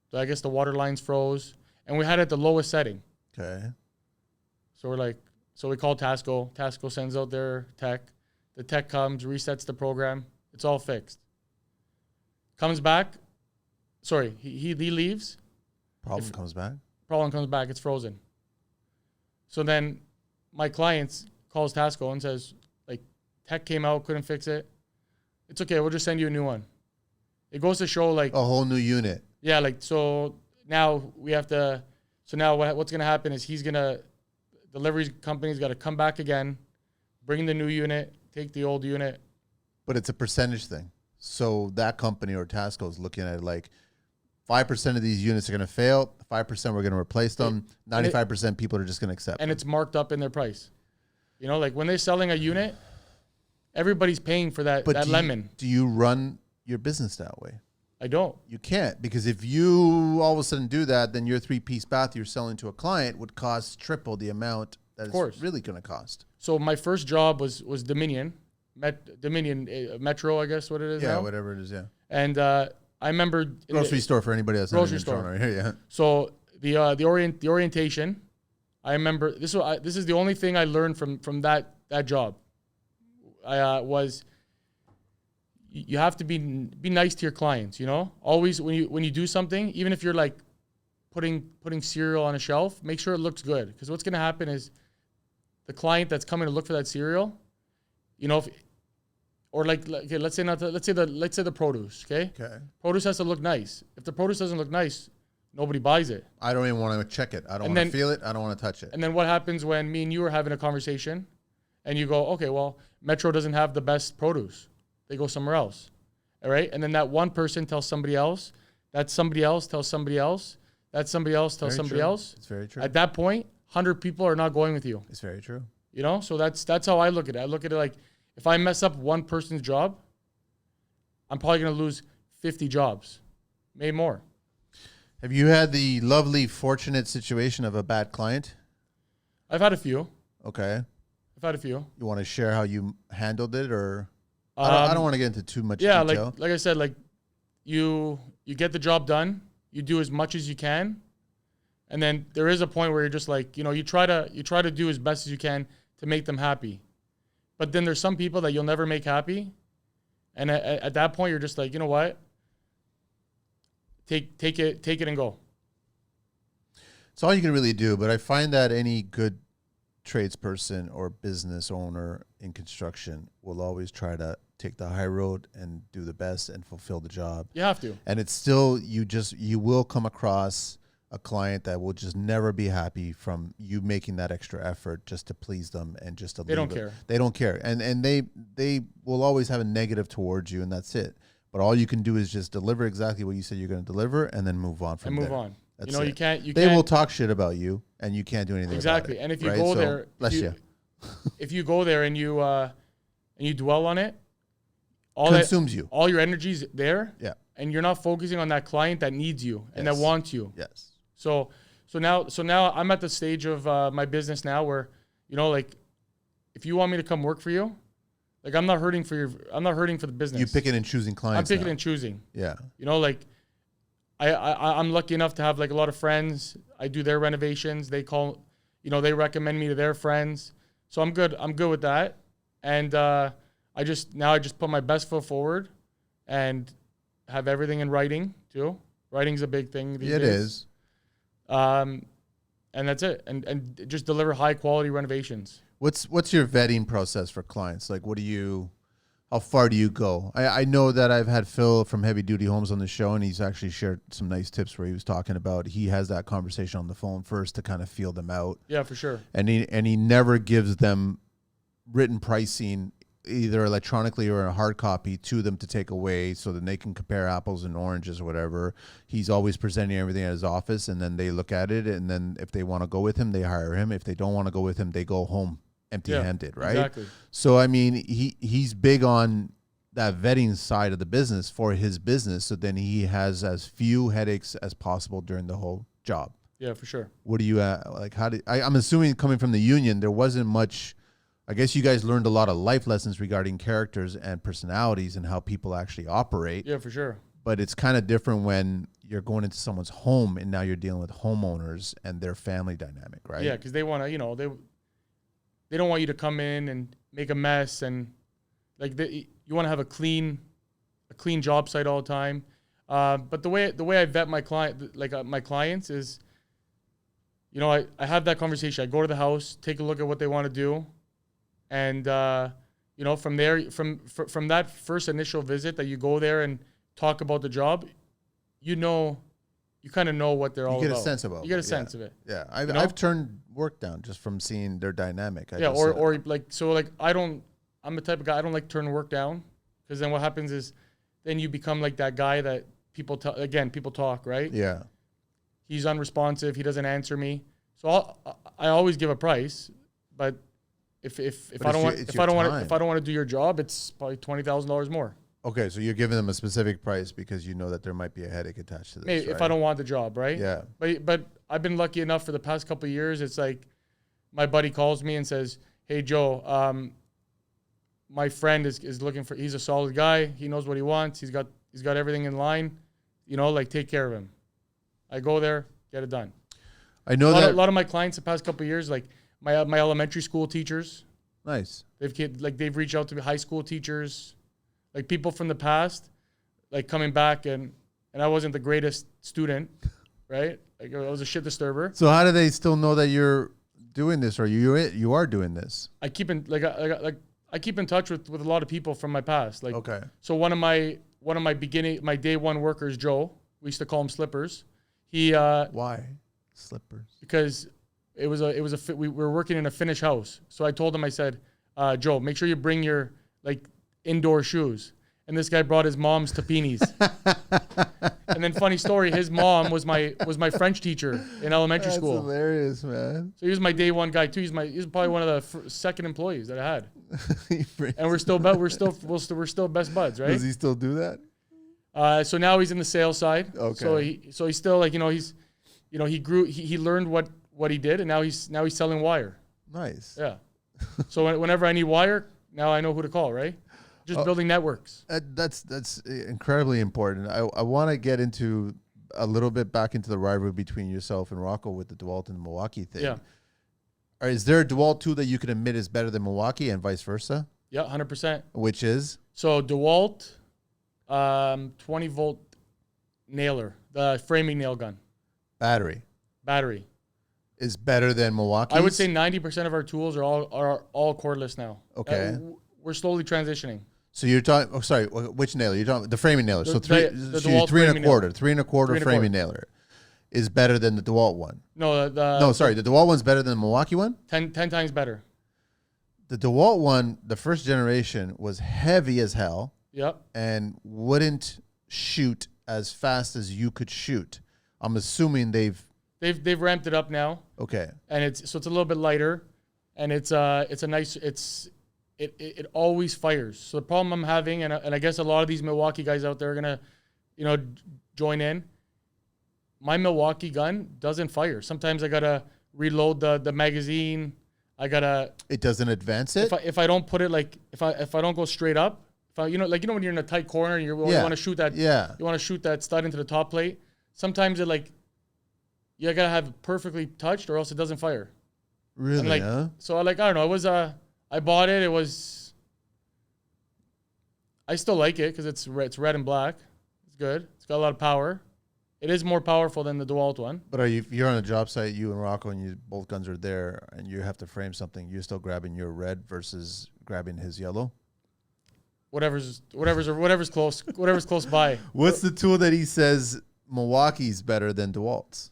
So I guess the water lines froze, and we had it at the lowest setting. Okay. So we called Tasco. Tasco sends out their tech. The tech comes, resets the program. It's all fixed. Comes back. Sorry, he leaves. Problem comes back. It's frozen. So then my client calls Tasco and says, like, tech came out, couldn't fix it. It's okay, we'll just send you a new one. It goes to show, like, a whole new unit. Yeah, like, so now we have to, so now what's going to happen is delivery company's got to come back again, bring the new unit, take the old unit. But it's a percentage thing. So that company or Tasco is looking at it like 5% of these units are going to fail, 5% we're going to replace them, 95% people are just going to accept them. And it's marked up in their price. You know, like when they're selling a unit, everybody's paying for that lemon. Do you run your business that way? I don't. You can't, because if you all of a sudden do that, then your 3-piece bath you're selling to a client would cost triple the amount that it's really going to cost. So my first job was Dominion. Metro, I guess what it is now. Yeah, whatever it is, yeah. And I remember grocery store for anybody that's grocery store right here, yeah. So the orientation, I remember this is the only thing I learned from that job. Was you have to be nice to your clients, you know? Always when you do something, even if you're like putting cereal on a shelf, make sure it looks good, because what's going to happen is the client that's coming to look for that cereal, you know, let's say the produce, okay? Okay. Produce has to look nice. If the produce doesn't look nice, nobody buys it. I don't even want to check it. I don't want to feel it. I don't want to touch it. And then what happens when me and you are having a conversation, and you go, okay, well, Metro doesn't have the best produce. They go somewhere else. All right. And then that one person tells somebody else, that somebody else tells somebody else, that somebody else tells somebody else. It's very true. At that point, 100 people are not going with you. It's very true. You know, so that's how I look at it. I look at it like, if I mess up one person's job, I'm probably going to lose 50 jobs, maybe more. Have you had the lovely, fortunate situation of a bad client? I've had a few. Okay. I've had a few. You want to share how you handled it, or I don't want to get into too much detail. like I said, like you get the job done, you do as much as you can, and then there is a point where you're just like, you know, you try to do as best as you can to make them happy. But then there's some people that you'll never make happy. And at that point, you're just like, you know what? Take it and go. It's all you can really do. But I find that any good tradesperson or business owner in construction will always try to take the high road and do the best and fulfill the job. You have to. And it's still, you will come across a client that will just never be happy from you making that extra effort just to please them and just to They don't care. They don't care. And they will always have a negative towards you, and that's it. But all you can do is just deliver exactly what you said you're going to deliver and then move on from there. And move on. That's you know, it. They will talk shit about you and you can't do anything exactly. about it. And if you go there, bless you. If you go there and you dwell on it, consumes you. All your energy's there. Yeah. And you're not focusing on that client that needs you and that wants you. Yes. So now I'm at the stage of my business now where, you know, like, if you want me to come work for you, like, I'm not hurting for the business. You picking and choosing clients. I'm picking and choosing. Yeah. You know, like, I'm lucky enough to have like a lot of friends. I do their renovations. They call, you know, they recommend me to their friends. So I'm good. I'm good with that. And I just put my best foot forward and have everything in writing too. Writing's a big thing these days. It is. And that's it. And just deliver high quality renovations. What's your vetting process for clients? Like, how far do you go? I know that I've had Phil from Heavy Duty Homes on the show, and he's actually shared some nice tips where he was talking about he has that conversation on the phone first to kind of feel them out. Yeah, for sure. And he never gives them written pricing either electronically or in a hard copy to them to take away so that they can compare apples and oranges or whatever. He's always presenting everything at his office, and then they look at it, and then if they want to go with him, they hire him. If they don't want to go with him, they go home empty-handed, right? Exactly. So, I mean, he's big on that vetting side of the business for his business, so then he has as few headaches as possible during the whole job. Yeah, for sure. What do you like? I'm assuming coming from the union, there wasn't much. I guess you guys learned a lot of life lessons regarding characters and personalities and how people actually operate. Yeah, for sure. But it's kind of different when you're going into someone's home and now you're dealing with homeowners and their family dynamic, right? Yeah, because they want to, you know, they don't want you to come in and make a mess, and like you want to have a clean job site all the time. But the way I vet my my clients is, you know, I have that conversation. I go to the house, take a look at what they want to do, and you know, from there, from that first initial visit that you go there and talk about the job, you kind of know what they're all about. You get a sense about it. You get a sense of it. Yeah, I've turned work down just from seeing their dynamic. Or like, so like, I'm the type of guy, I don't like turning work down, because then what happens is then you become like that guy that people talk, right? Yeah. He's unresponsive. He doesn't answer me. So I always give a price, but if I don't want to do your job, it's probably $20,000 more. Okay, so you're giving them a specific price because you know that there might be a headache attached to this. Maybe, right? if I don't want the job, right? Yeah. But I've been lucky enough for the past couple of years. It's like my buddy calls me and says, "Hey Joe, my friend is looking for. He's a solid guy. He knows what he wants. He's got everything in line. You know, like, take care of him." I go there, get it done. I know a lot of my clients the past couple of years, like my elementary school teachers. Nice. They've reached out to me, high school teachers. Like, people from the past, like, coming back, and I wasn't the greatest student, right? Like, I was a shit disturber. So how do they still know that you're doing this, or you are doing this? I keep in I keep in touch with a lot of people from my past. Like, okay. So one of my day one workers, Joe, we used to call him Slippers. He why Slippers? Because we were working in a Finnish house. So I told him, I said, Joe, make sure you bring your like indoor shoes. And this guy brought his mom's tapinis. And then funny story, his mom was my French teacher in elementary school. That's hilarious, man. So he was my day one guy too. He's probably one of the second employees that I had. And we're still best buds, right? Does he still do that? So now he's in the sales side. Okay. So he's still like, he learned what he did, and now he's selling wire. Nice. Yeah. So whenever I need wire, now I know who to call, right? Just building networks. That's incredibly important. I want to get into a little bit back into the rivalry between yourself and Rocco with the DeWalt and Milwaukee thing. Yeah. Is there a DeWalt tool that you can admit is better than Milwaukee and vice versa? Yeah, 100%. Which is? So DeWalt, 20-volt nailer, the framing nail gun. Battery. Is better than Milwaukee. I would say 90% of our tools are all cordless now. Okay. We're slowly transitioning. So you're talking. Oh, sorry. Which nailer? You're talking the framing nailer. So three and a quarter framing nailer is better than the DeWalt one. No, the DeWalt one's better than the Milwaukee one. 10 times better. The DeWalt one, the first generation, was heavy as hell. Yep. And wouldn't shoot as fast as you could shoot. I'm assuming they've ramped it up now. Okay. And it's a little bit lighter, and it's a nice It always fires. So the problem I'm having, and I guess a lot of these Milwaukee guys out there are gonna, join in. My Milwaukee gun doesn't fire. Sometimes I gotta reload the magazine. It doesn't advance it. If I don't put it if I don't go straight up, when you're in a tight corner and you want to shoot that. Yeah. You want to shoot that stud into the top plate. Sometimes you gotta have it perfectly touched or else it doesn't fire. Really? Huh? So I don't know. It was I bought it. I still like it because it's red and black. It's good. It's got a lot of power. It is more powerful than the DeWalt one. But you're on a job site, you and Rocco, and both guns are there, and you have to frame something. You're still grabbing your red versus grabbing his yellow. Whatever's close by. What's the tool that he says Milwaukee's better than DeWalt's?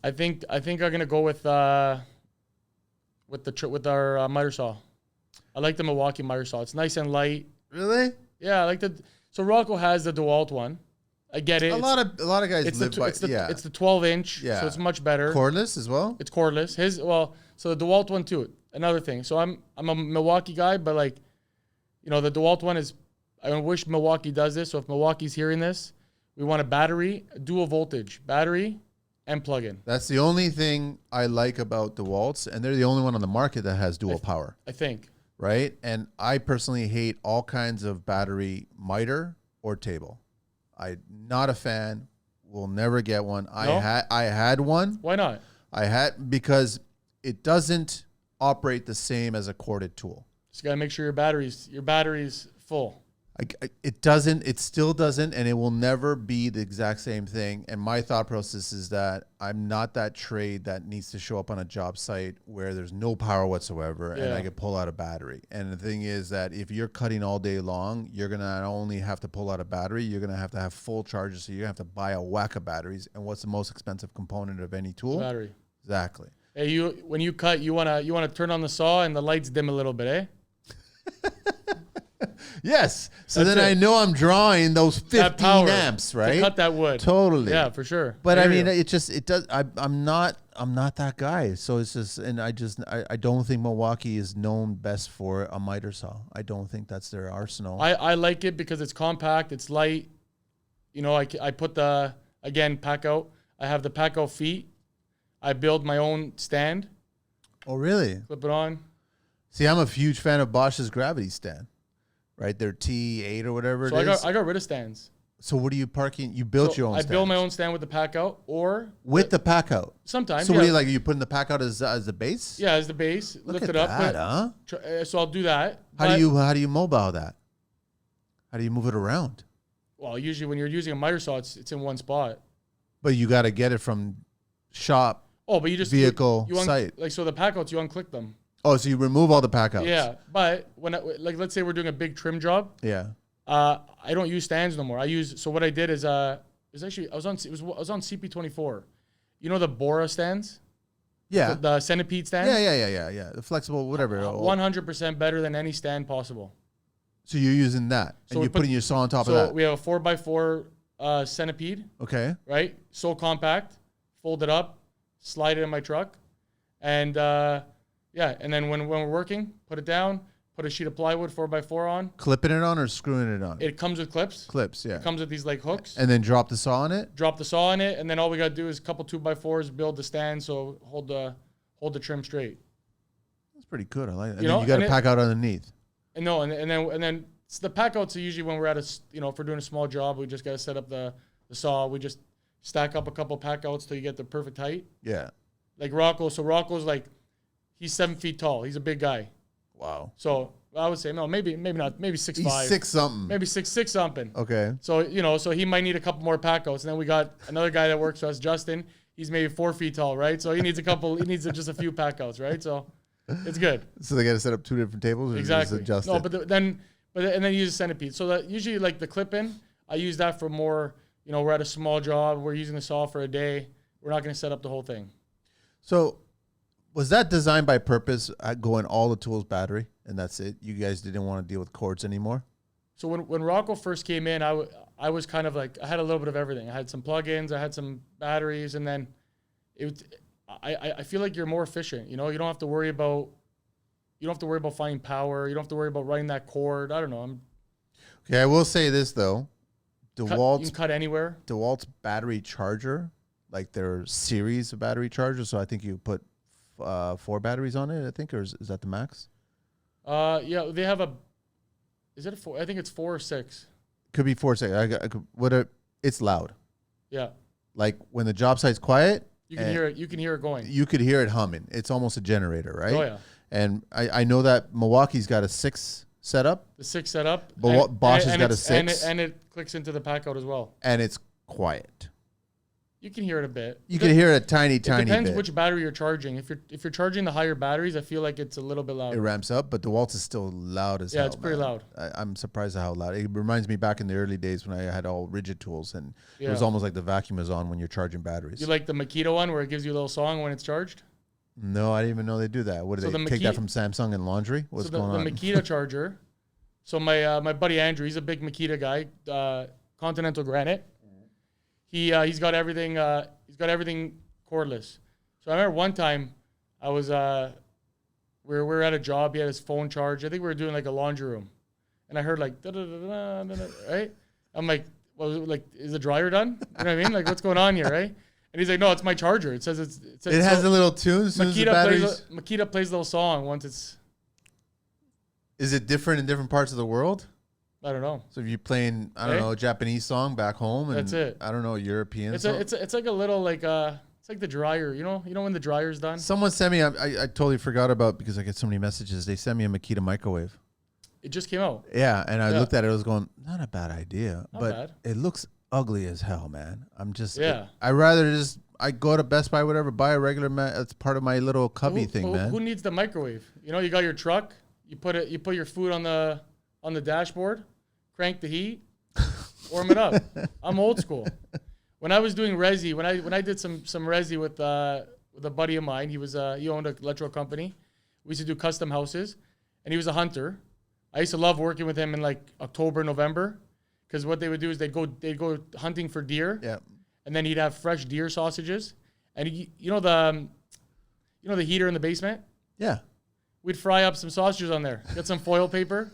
I think I'm gonna go with our miter saw. I like the Milwaukee miter saw. It's nice and light. Really? Yeah, I like the. So Rocco has the DeWalt one. I get it. A lot of guys live by. It's the 12-inch. Yeah. So it's much better. Cordless as well. It's cordless. So the DeWalt one too. Another thing. So I'm a Milwaukee guy, but the DeWalt one is. I wish Milwaukee does this. So if Milwaukee's hearing this, we want a dual voltage battery, and plug-in. That's the only thing I like about DeWalt's, and they're the only one on the market that has dual power. I think. Right? And I personally hate all kinds of battery miter or table. I'm not a fan. Will never get one. No? I had one. Why not? Because it doesn't operate the same as a corded tool. Just gotta make sure your battery's full. It doesn't. It still doesn't, and it will never be the exact same thing. And my thought process is that I'm not that trade that needs to show up on a job site where there's no power whatsoever, and I can pull out a battery. And the thing is that if you're cutting all day long, you're gonna not only have to pull out a battery, you're gonna have full charges. So you're gonna have to buy a whack of batteries. And what's the most expensive component of any tool? Battery. Exactly. Hey, when you cut, you wanna turn on the saw and the lights dim a little bit, eh? Yes. So then I know I'm drawing those 15 amps, right? To cut that wood. Totally. Yeah, for sure. But I mean, it does. I'm not that guy. So it's just, and I don't think Milwaukee is known best for a miter saw. I don't think that's their arsenal. I like it because it's compact, it's light. I put pack out. I have the pack out feet. I build my own stand. Oh, really? Flip it on. See, I'm a huge fan of Bosch's gravity stand. Right, their T8 or whatever it is. I got rid of stands. So what are you parking? You built your own stand. I build my own stand with the pack out with the pack out. Sometimes. So what do you like? Are you putting the pack out as the base? Yeah, as the base. Look lift at it up. That, huh? So I'll do that. How do you mobile that? How do you move it around? Well, usually when you're using a miter saw, it's in one spot. But you got to get it from shop. Oh, but you just vehicle site. So the pack outs, you unclick them. Oh, so you remove all the pack outs. Yeah, but let's say we're doing a big trim job. Yeah. I don't use stands no more. So what I did is I was on CP24. You know the Bora stands? Yeah. The centipede stand. Yeah. The flexible, whatever. 100% better than any stand possible. So you're using that, and you're putting your saw on top of that. So we have a 4x4 centipede. Okay. Right? So compact, fold it up, slide it in my truck, and and then when we're working, put it down, put a sheet of plywood 4x4 on. Clipping it on or screwing it on? It comes with clips. Clips, yeah. It comes with these like hooks. And then drop the saw on it? Drop the saw on it, and then all we got to do is a couple 2x4s, build the stand, so hold the trim straight. That's pretty good. I like it. And then you got to pack out underneath. And then the pack outs are usually when we're at if we're doing a small job, we just got to set up the saw. We just stack up a couple pack outs till you get the perfect height. Yeah. Like Rocco. So Rocco's like, he's 7 feet tall. He's a big guy. Wow. So I would say, no, maybe not. Maybe 6'5". He's 6 something. Maybe 6'6" something. Okay. So, so he might need a couple more pack outs. And then we got another guy that works for us, Justin. He's maybe 4 feet tall, right? So he needs just a few pack outs, right? So it's good. So they got to set up 2 different tables or exactly. just adjust no, it? and then use a centipede. So that usually like the clip in, I use that for more, we're at a small job. We're using the saw for a day. We're not going to set up the whole thing. So was that designed by purpose, going all the tools battery, and that's it? You guys didn't want to deal with cords anymore? So when Rocco first came in, I was kind of like, I had a little bit of everything. I had some plugins, I had some batteries, and then I feel like you're more efficient. You don't have to worry about finding power. You don't have to worry about running that cord. I don't know. Okay, I will say this though. You can cut anywhere. DeWalt's battery charger, like their series of battery chargers, so I think you put 4 batteries on it, I think, or is that the max? Yeah, they have is it a 4? I think it's 4 or 6. Could be 4 or 6. It's loud. Yeah. Like when the job site's quiet, you can hear it. You can hear it going. You could hear it humming. It's almost a generator, right? Oh yeah. And I know that Milwaukee's got a 6 setup. The 6 setup. Bosch has got a 6. And it clicks into the pack out as well. And it's quiet. You can hear it a bit. You can hear it a tiny bit. It depends which battery you're charging. If you're charging the higher batteries, I feel like it's a little bit louder. It ramps up, but DeWalt's is still loud as hell. Yeah, it's pretty loud. I'm surprised at how loud. It reminds me back in the early days when I had all rigid tools, and it was almost like the vacuum is on when you're charging batteries. You like the Makita one where it gives you a little song when it's charged? No, I didn't even know they do that. What do they take that from Samsung and laundry? What's going on? The Makita charger. So my buddy Andrew, he's a big Makita guy, Continental Granite. He's got everything. He's got everything cordless. So I remember one time, I was we were at a job. He had his phone charged. I think we were doing like a laundry room, and I heard like da da da da da. Right? I'm like, well, like, is the dryer done? You know what I mean? Like, what's going on here, right? And he's like, no, it's my charger. It says it has a little tune. Makita plays a little song once it's. Is it different in different parts of the world? I don't know. So if you're playing, I don't know, a Japanese song back home, and that's it. I don't know, European song. It's like a little it's like the dryer. You know when the dryer's done. Someone sent me. I totally forgot about, because I get so many messages. They sent me a Makita microwave. It just came out. Yeah, and I looked at it. I was going, not a bad idea, not but bad. It looks ugly as hell, man. I'm just. Yeah. I rather just. I go to Best Buy, whatever, buy a regular. That's part of my little cubby thing, man. Who needs the microwave? You got your truck. You put your food on the dashboard. Crank the heat, warm it up. I'm old school. When I was doing resi, when I did some resi with a buddy of mine, he owned an electrical company. We used to do custom houses, and he was a hunter. I used to love working with him in like October, November, because what they would do is they'd go hunting for deer. Yeah. And then he'd have fresh deer sausages, and the heater in the basement. Yeah. We'd fry up some sausages on there. Get some foil paper.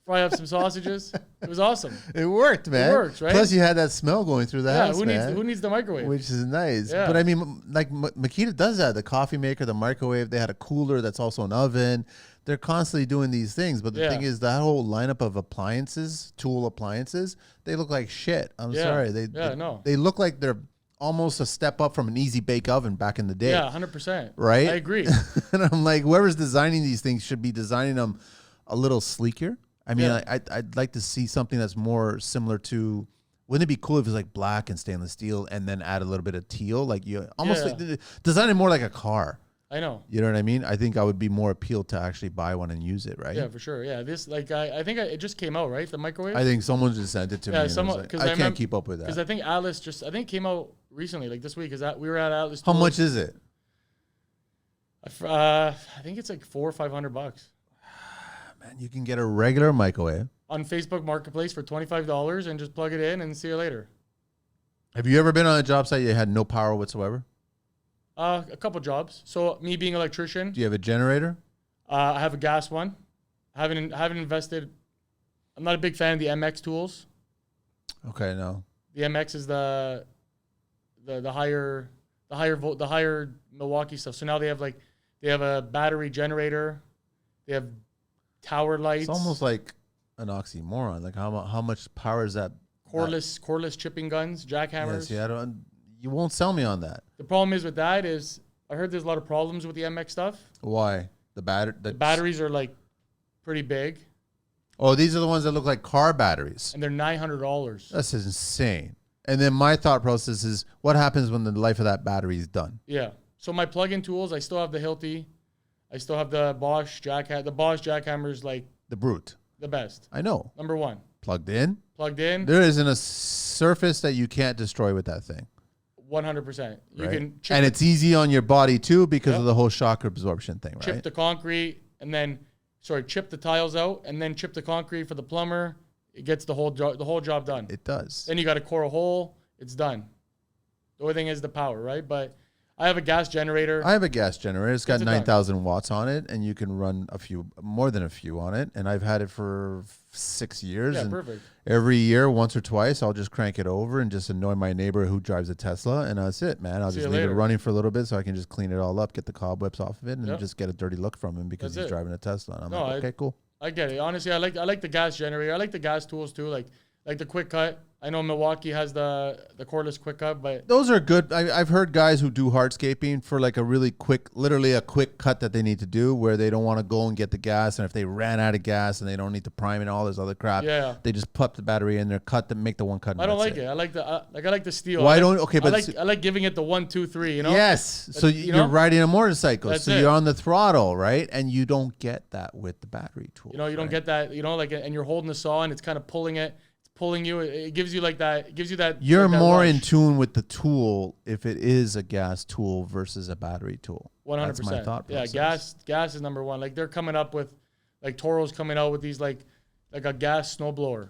Fry up some sausages. It was awesome. It worked, man. It works, right? Plus, you had that smell going through the house, who needs the microwave? Which is nice. Yeah. But I mean, like Makita does that. The coffee maker, the microwave. They had a cooler that's also an oven. They're constantly doing these things. But the thing is, that whole lineup of appliances, tool appliances, they look like shit. I'm sorry. They look like they're almost a step up from an easy bake oven back in the day. Yeah, 100%. Right? I agree. And I'm like, whoever's designing these things should be designing them a little sleeker. I mean, I'd like to see something that's more similar to. Wouldn't it be cool if it was like black and stainless steel, and then add a little bit of teal, like you almost like, design it more like a car. I know. You know what I mean? I think I would be more appealed to actually buy one and use it, right? Yeah, for sure. Yeah, this I think it just came out, right? The microwave. I think someone just sent it to me. Yeah, someone. Like, I can't keep up with that. Because I think Atlas came out recently, like this week. We were at Atlas. How much is it? I think it's like $400 or $500 Man, you can get a regular microwave. on Facebook Marketplace for $25 and just plug it in and see you later. Have you ever been on a job site you had no power whatsoever? A couple jobs. So me being an electrician, Do you have a generator? I have a gas one. I haven't invested. I'm not a big fan of the MX tools. Okay, no. The MX is the higher Milwaukee stuff. So now they have a battery generator. They have tower lights. It's almost like an oxymoron. Like how much power is that? Cordless chipping guns, jackhammers. Yeah, you won't sell me on that. The problem is with that is I heard there's a lot of problems with the MX stuff. Why? The batteries are like pretty big. Oh, these are the ones that look like car batteries. And they're $900. That's insane. And then my thought process is, what happens when the life of that battery is done? Yeah. So my plug-in tools, I still have the Hilti. I still have the Bosch jackhammer. The Bosch jackhammer is like The brute. the best. I know. Number one. Plugged in. Plugged in. There isn't a surface that you can't destroy with that thing. 100%. You Right? can chip, And it's easy on your body too because Yep. of the whole shock absorption thing, chip right? the concrete and then, chip the tiles out and then chip the concrete for the plumber. It gets the whole job done. It does. Then you got to core a hole. It's done. The only thing is the power, right? But I have a gas generator. I have a gas generator. It's got Gets it done. 9,000 watts on it, and you can run more than a few on it. And I've had it for 6 years. Yeah, and perfect. every year, once or twice, I'll just crank it over and just annoy my neighbor who drives a Tesla, and that's it, man. I'll See just you leave it later. running for a little bit so I can just clean it all up, get the cobwebs off of it, and Yep. just get a dirty look from him because That's he's it. driving a Tesla. And I'm No, like, okay, cool. I get it. Honestly, I like the gas generator. I like the gas tools too, like the quick cut. I know Milwaukee has the cordless quick cut, but Those are good. I've heard guys who do hardscaping for like a really quick, literally a quick cut that they need to do where they don't want to go and get the gas. And if they ran out of gas and they don't need to prime and all this other crap, Yeah. they just put the battery in there, make the one cut. And I don't that's like it. I like the steel. Why I like, don't- okay, but I like giving it the 1, 2, 3. You know. Yes. So you you're know? riding a motorcycle. That's So it. you're on the throttle, right? And you don't get that with the battery tool. You know, you don't get that. You know, and you're holding the saw and it's kind of pulling it. It's pulling you. It gives you like that. It gives you that. You're like that more rush. in tune with the tool if it is a gas tool versus a battery tool. 100%. That's my thought Yeah, process. gas is number one. Like they're coming up with, like Toro's coming out with these like a gas snowblower.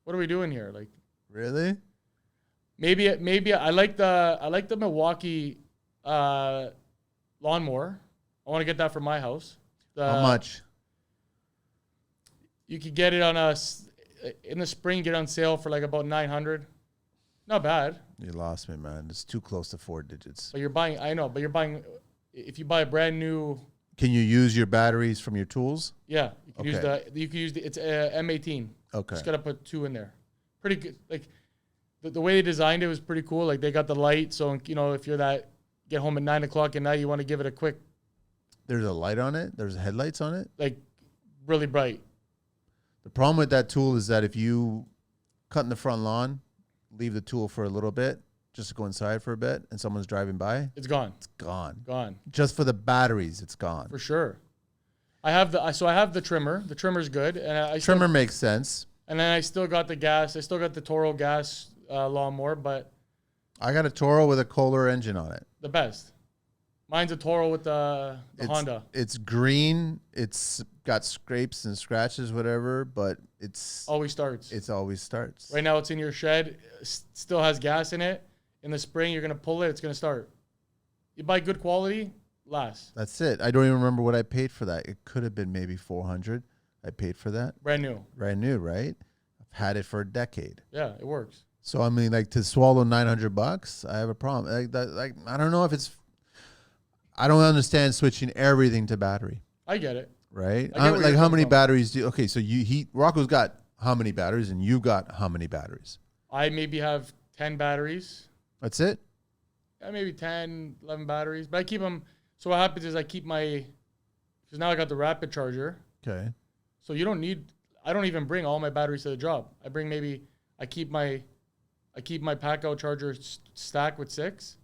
What are we doing here? Like Really? maybe I like the Milwaukee lawnmower. I want to get that for my house. How much? You could get it in the spring. Get it on sale for like about 900. Not bad. You lost me, man. It's too close to 4 digits. But you're buying. I know. But you're buying. If you buy a brand new. Can you use your batteries from your tools? Yeah, you can Okay. use the. It's M18. Okay. Just gotta put 2 in there. Pretty good. Like the way they designed it was pretty cool. Like they got the light, so you know if you're get home at 9 o'clock at night, you want to give it a quick, There's a light on it. There's headlights on it. like really bright. The problem with that tool is that if you cut in the front lawn, leave the tool for a little bit, just to go inside for a bit, and someone's driving by, It's gone. it's gone. Gone Just for the batteries, it's gone. for sure. I have the trimmer. The trimmer's good, and I Trimmer makes sense. and then I still got the gas. I still got the Toro gas lawnmower, but I got a Toro with a Kohler engine on it. the best. Mine's a Toro with the Honda. It's green. It's got scrapes and scratches, whatever, but Always starts. it always starts. Right now it's in your shed. Still has gas in it. In the spring, you're gonna pull it. It's gonna start. You buy good quality, lasts. That's it. I don't even remember what I paid for that. It could have been maybe 400. I paid for that. Brand new. Brand new, right? I've had it for a decade. Yeah, it works. So I mean, like to swallow $900, I have a problem. Like I don't know if it's. I don't understand switching everything to battery, I get it. right? I get where Like you're how coming many from. batteries do? Okay, so Rocco's got how many batteries, and you got how many batteries? I maybe have 10 batteries. That's it. Maybe 10, 11 batteries. But I keep them. So what happens is because now I got the rapid charger. Okay. So I don't even bring all my batteries to the job. I keep my pack out charger stacked with 6.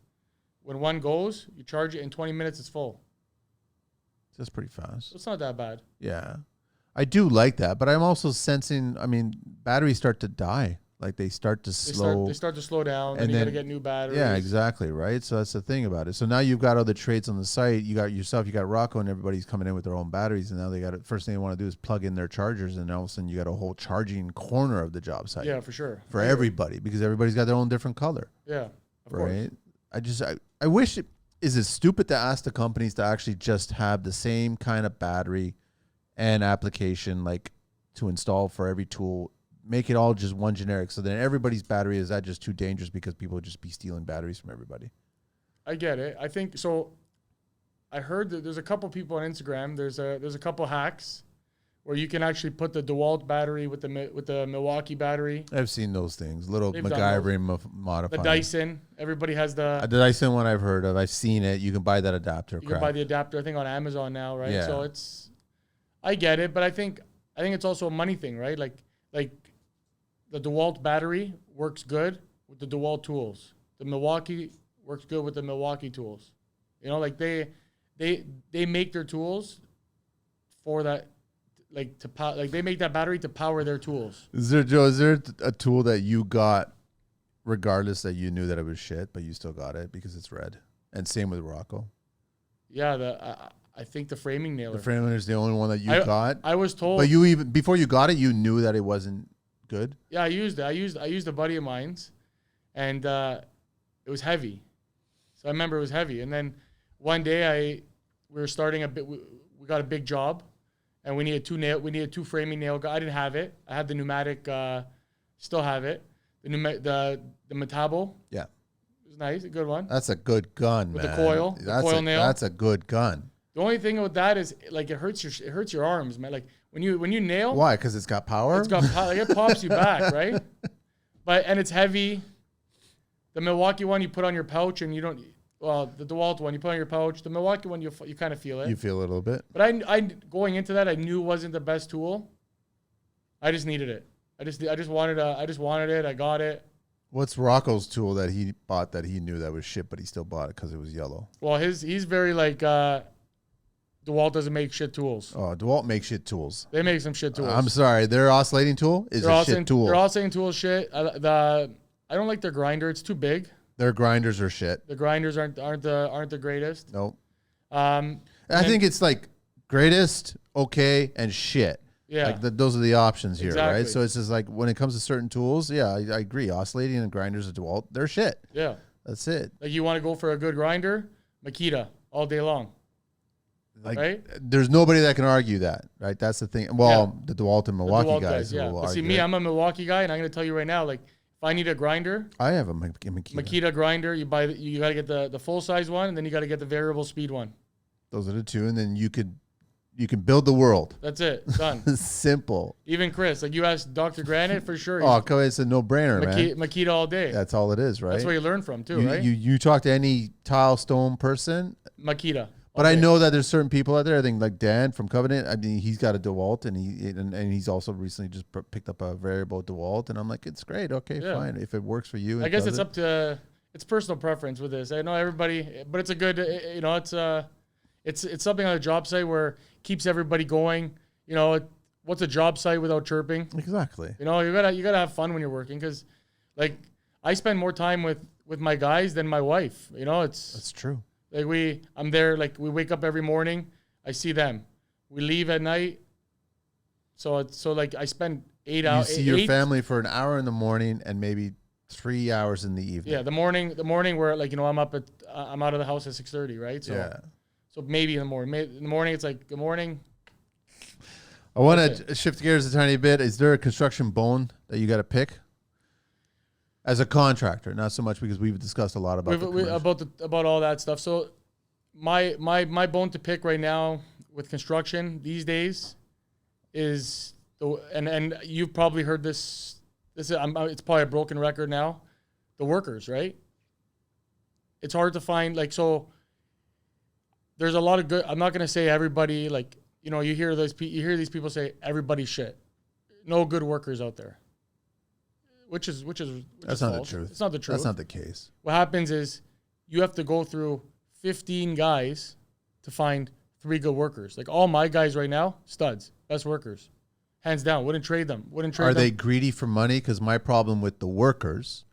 When one goes, you charge it in 20 minutes, it's full. That's pretty fast. So it's not that bad. Yeah. I do like that, but I'm also sensing, I mean, batteries start to die Like they start to They start to slow down, and you got to get new batteries. Yeah, exactly, right? So that's the thing about it. So now you've got other trades on the site. You got yourself, you got Rocco, and everybody's coming in with their own batteries, and now they got it. First thing they want to do is plug in their chargers, and all of a sudden you got a whole charging corner of the job site. Yeah, for sure. For everybody, because everybody's got their own different color. Yeah, of right. course. I wish is it stupid to ask the companies to actually just have the same kind of battery and application like to install for every tool. Make it all just one generic, so then everybody's battery is that just too dangerous because people would just be stealing batteries from everybody. I get it. I think so. I heard that there's a couple people on Instagram. There's a couple hacks where you can actually put the DeWalt battery with the Milwaukee battery. I've seen those things, little They've MacGyver modifying. The Dyson. Everybody has the Dyson one. I've heard of. I've seen it. You can buy that adapter. You can buy the adapter. I think on Amazon now, right? Yeah. So I get it, but I think it's also a money thing, right? Like the DeWalt battery works good with the DeWalt tools. The Milwaukee works good with the Milwaukee tools. You know, like they make their tools for that, like they make that battery to power their tools. Is there a tool that you got regardless that you knew that it was shit, but you still got it because it's red? And same with Rocco. Yeah, I think the framing nailer. The framing nailer is the only one that you got. I was told. But you even before you got it, you knew that it wasn't good. Yeah, I used it. I used a buddy of mine's, and it was heavy. So I remember it was heavy. And then one day we were starting we got a big job, and we needed two framing nail guys. I didn't have it. I had the pneumatic. Still have it. The Metabo. Yeah, it was nice. A good one. That's a good gun, with man. The coil nail. That's a good gun. The only thing with that is like it hurts your arms, man. Like when you nail. Why? Because it's got power. It's got power. Like it pops you back, right? And it's heavy. The Milwaukee one you put on your pouch and you don't. Well, the DeWalt one you put on your pouch. The Milwaukee one you kind of feel it. You feel a little bit. But I going into that I knew it wasn't the best tool. I just needed it. I just wanted it. I got it. What's Rocco's tool that he bought that he knew that was shit, but he still bought it because it was yellow? Well, he's very like. DeWalt doesn't make shit tools. Oh, DeWalt makes shit tools. They make some shit tools. I'm sorry. Their oscillating tool is a shit tool. Their oscillating tool is shit. I don't like their grinder. It's too big. Their grinders are shit. The grinders aren't the greatest. Nope. I think it's like greatest, okay, and shit. Yeah. Like those are the options here, exactly. right? So it's just like when it comes to certain tools, yeah, I agree. Oscillating and grinders at DeWalt, they're shit. Yeah. That's it. Like you want to go for a good grinder, Makita all day long. Like, right? There's nobody that can argue that, right? That's the thing. Well, the DeWalt and Milwaukee guys yeah. will But see, argue me, it. I'm a Milwaukee guy, and I'm going to tell you right now, like, if I need a grinder, I have a Makita. Makita grinder. You got to get the full size one, and then you got to get the variable speed one. Those are the two, and then you can build the world. That's it. Done. Simple. Even Chris, like you asked Dr. Granite for sure. Oh, it's a no-brainer, man. Makita all day. That's all it is, right? That's where you learn from too, right? You talk to any tile stone person, Makita. But I know that there's certain people out there. I think like Dan from Covenant. I mean, he's got a DeWalt, and he's also recently just picked up a variable DeWalt, and I'm like, it's great. Okay, fine. If it works for you, I guess it's up to personal preference with this. I know everybody, but it's a good. It's something on a job site where it keeps everybody going. You know, what's a job site without chirping? Exactly. You know, you gotta have fun when you're working because, like, I spend more time with my guys than my wife. You know, that's true. Like I'm there. Like we wake up every morning, I see them. We leave at night. So like I spend 8 hours. You see your family for an hour in the morning and maybe 3 hours in the evening. Yeah, the morning where like I'm out of the house at 6:30, right? So yeah. So maybe in the morning. In the morning it's like good morning. I want to shift gears a tiny bit. Is there a construction bone that you got to pick? As a contractor, not so much because we've discussed a lot about about all that stuff. So my bone to pick right now with construction these days is and you've probably heard this. It's probably a broken record now. The workers, right? It's hard to find there's a lot of good. I'm not gonna say everybody you hear these people say everybody's shit. No good workers out there. Which is that's not false. The truth. It's not the truth. That's not the case. What happens is you have to go through 15 guys to find 3 good workers. Like all my guys right now, studs, best workers, hands down. Wouldn't trade them. Are they greedy for money? Because my problem with the workers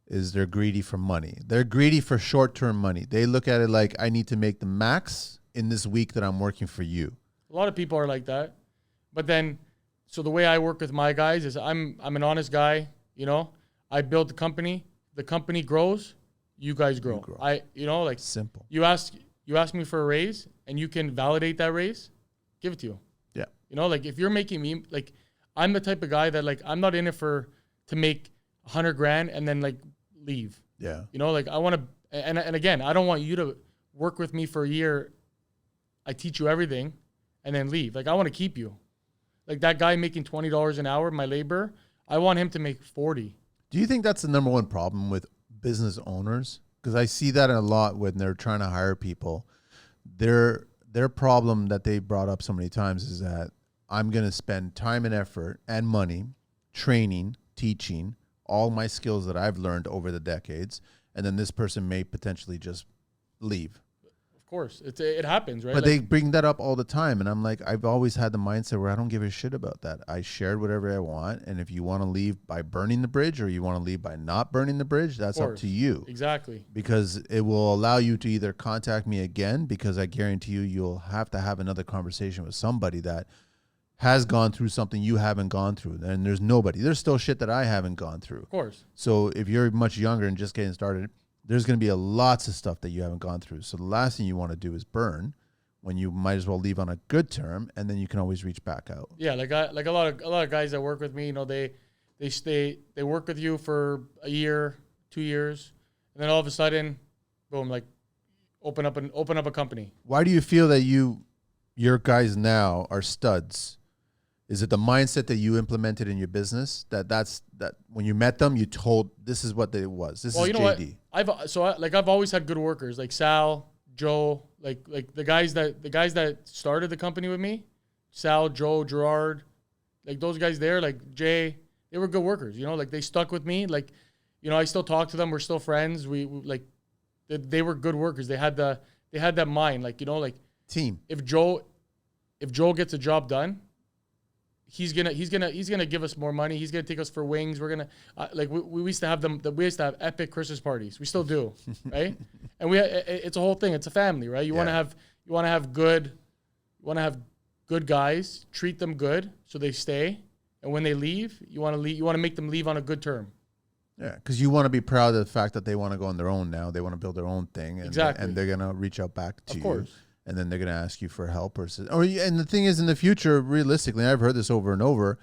is they're greedy for money. They're greedy for short-term money. They look at it like, I need to make the max in this week that I'm working for you. A lot of people are like that. But then, so the way I work with my guys is I'm an honest guy. You know, I build the company. The company grows. You guys grow. Like simple. You ask me for a raise and you can validate that raise, give it to you. Yeah. You know, like if you're making me, like I'm the type of guy that like I'm not in it to make $100,000 and then like leave. Yeah. You know, like I want to, and again, I don't want you to work with me for a year. I teach you everything and then leave. Like I want to keep you. Like that guy making $20 an hour, my labor, I want him to make 40. Do you think that's the number one problem with business owners? Because I see that a lot when they're trying to hire people. Their problem that they brought up so many times is that I'm going to spend time and effort and money training, teaching all my skills that I've learned over the decades, and then this person may potentially just leave. Of course, it happens, right? But they bring that up all the time, and I'm like, I've always had the mindset where I don't give a shit about that. I shared whatever I want, and if you want to leave by burning the bridge or you want to leave by not burning the bridge, that's up to you. Exactly. Because it will allow you to either contact me again, because I guarantee you'll have to have another conversation with somebody that has gone through something you haven't gone through. And there's still shit that I haven't gone through. Of course. So if you're much younger and just getting started, there's going to be lots of stuff that you haven't gone through. So the last thing you want to do is burn, when you might as well leave on a good term, and then you can always reach back out. Yeah, like a lot of guys that work with me, you know, they work with you for a year, 2 years, and then all of a sudden, boom, like open up a company. Why do you feel that your guys now are studs? Is it the mindset that you implemented in your business that when you met them, you told this is what it was? This is JD. I've always had good workers like Sal, Joe, like the guys that started the company with me, Sal, Joe, Gerard, like those guys there, like Jay, they were good workers. You know, like they stuck with me. Like, you know, I still talk to them. We're still friends. We like they were good workers. They had that mind. Like, you know, like team. If Joe gets a job done, he's gonna give us more money. He's gonna take us for wings. We're gonna we used to have we used to have epic Christmas parties. We still do, right? And it's a whole thing. It's a family, right? You want to have good guys. Treat them good so they stay. And when they leave, you want to make them leave on a good term. Yeah, because you want to be proud of the fact that they want to go on their own now. They want to build their own thing, and exactly. And they're gonna reach out back to you. Of course. And then they're going to ask you for help and the thing is, in the future, realistically, I've heard this over and over,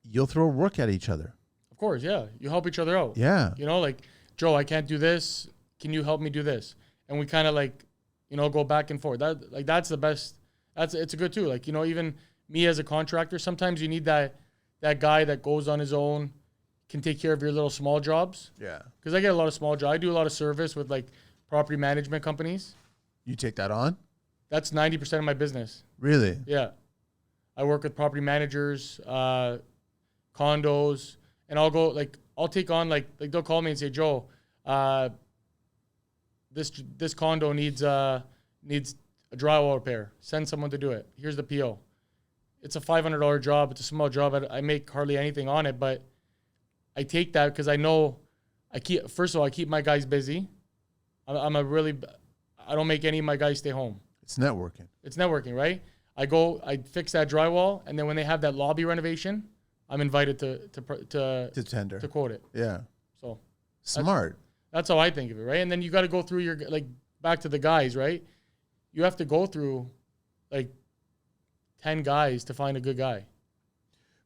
you'll throw work at each other. Of course. Yeah. You help each other out. Yeah. You know, like, Joe, I can't do this. Can you help me do this? And we kind of like, you know, go back and forth. That's the best. It's a good too. Like, you know, even me as a contractor, sometimes you need that guy that goes on his own, can take care of your little small jobs. Yeah. Because I get a lot of small jobs. I do a lot of service with like property management companies. You take that on? That's 90% of my business. Really? Yeah. I work with property managers, condos, and I'll take on like they'll call me and say, Joe, this condo needs a drywall repair. Send someone to do it. Here's the PO. It's a $500 job. It's a small job. I make hardly anything on it, but I take that because I know I keep my guys busy. I don't make any of my guys stay home. It's networking, right? I fix that drywall, and then when they have that lobby renovation, I'm invited to tender, to quote it. Yeah. So smart. That's how I think of it, right? And then you got to go through your back to the guys, right? You have to go through like 10 guys to find a good guy.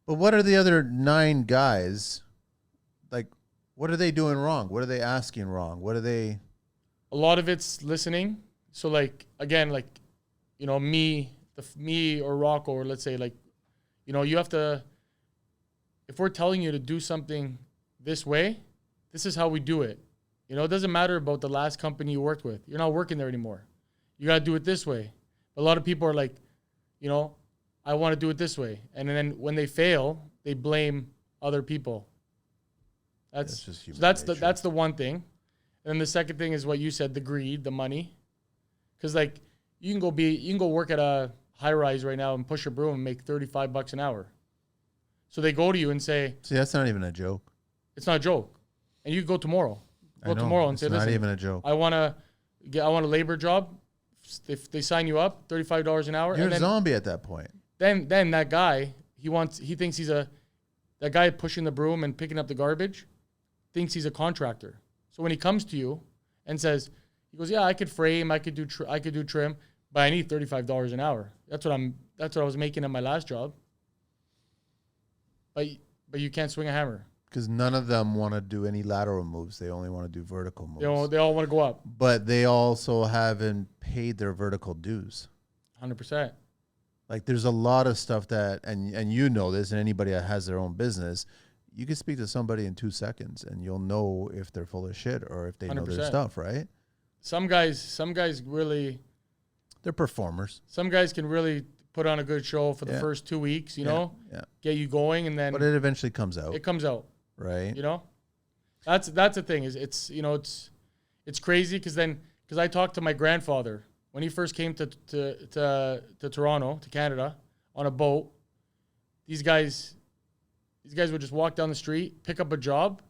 But what are the other 9 guys? Like, what are they doing wrong? What are they asking wrong? What are they? A lot of it's listening. So like, again, like, you know, me or Rocco, or let's say like, you know, you have to, if we're telling you to do something this way, this is how we do it. You know, it doesn't matter about the last company you worked with. You're not working there anymore. You got to do it this way. A lot of people are like, you know, I want to do it this way. And then when they fail, they blame other people. That's the one thing. And then the second thing is what you said, the greed, the money. Because like you can go work at a high rise right now and push a broom and make $35 an hour. So they go to you and say, See, that's not even a joke. it's not a joke. And you go tomorrow. I know, Tomorrow and it's say, not listen, even a joke. I want a labor job. If they sign you up, $35 an hour. You're and a then, zombie at that point. then that guy, he thinks that guy pushing the broom and picking up the garbage thinks he's a contractor. So when he comes to you and says, he goes, yeah, I could frame, I could do trim, but I need $35 an hour. That's what I was making at my last job. But you can't swing a hammer. Because none of them want to do any lateral moves. They only want to do vertical moves. They all want to go up. But they also haven't paid their vertical dues. 100%. Like there's a lot of stuff that, and you know this, and anybody that has their own business, you can speak to somebody in 2 seconds and you'll know if they're full of shit or if they know their 100%. stuff, right? Some guys really, They're performers. some guys can really put on a good show for the Yeah. first 2 weeks, Yeah. get you going, and then But it eventually comes out, it comes out. right? That's the thing is it's crazy because I talked to my grandfather when he first came to Toronto, to Canada, on a boat. These guys would just walk down the street, pick up a job,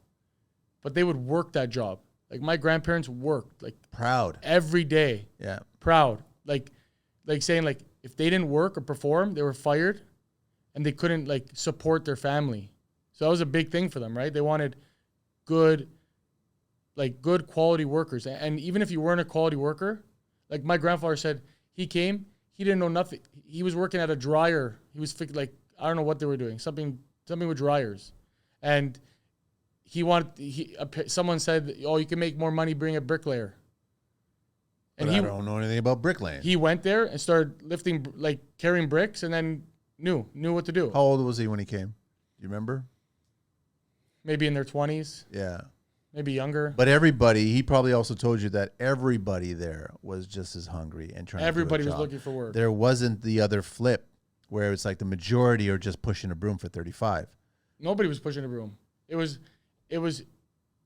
but they would work that job. Like my grandparents worked like Proud. every day, Yeah. proud, like saying like if they didn't work or perform, they were fired, and they couldn't like support their family. So that was a big thing for them, right? They wanted good quality workers. And even if you weren't a quality worker, like my grandfather said, he didn't know nothing. He was working at a dryer. He was like, I don't know what they were doing, something with dryers. And someone said, oh, you can make more money being a bricklayer. But I don't know anything about bricklaying. He went there and started lifting, like carrying bricks, and then knew what to do. How old was he when he came? Do you remember? Maybe in their 20s, Yeah. maybe younger. But he probably also told you that everybody there was just as hungry and trying Everybody to do a was job. looking for work. There wasn't the other flip where it's like the majority are just pushing a broom for 35. Nobody was pushing a broom. It was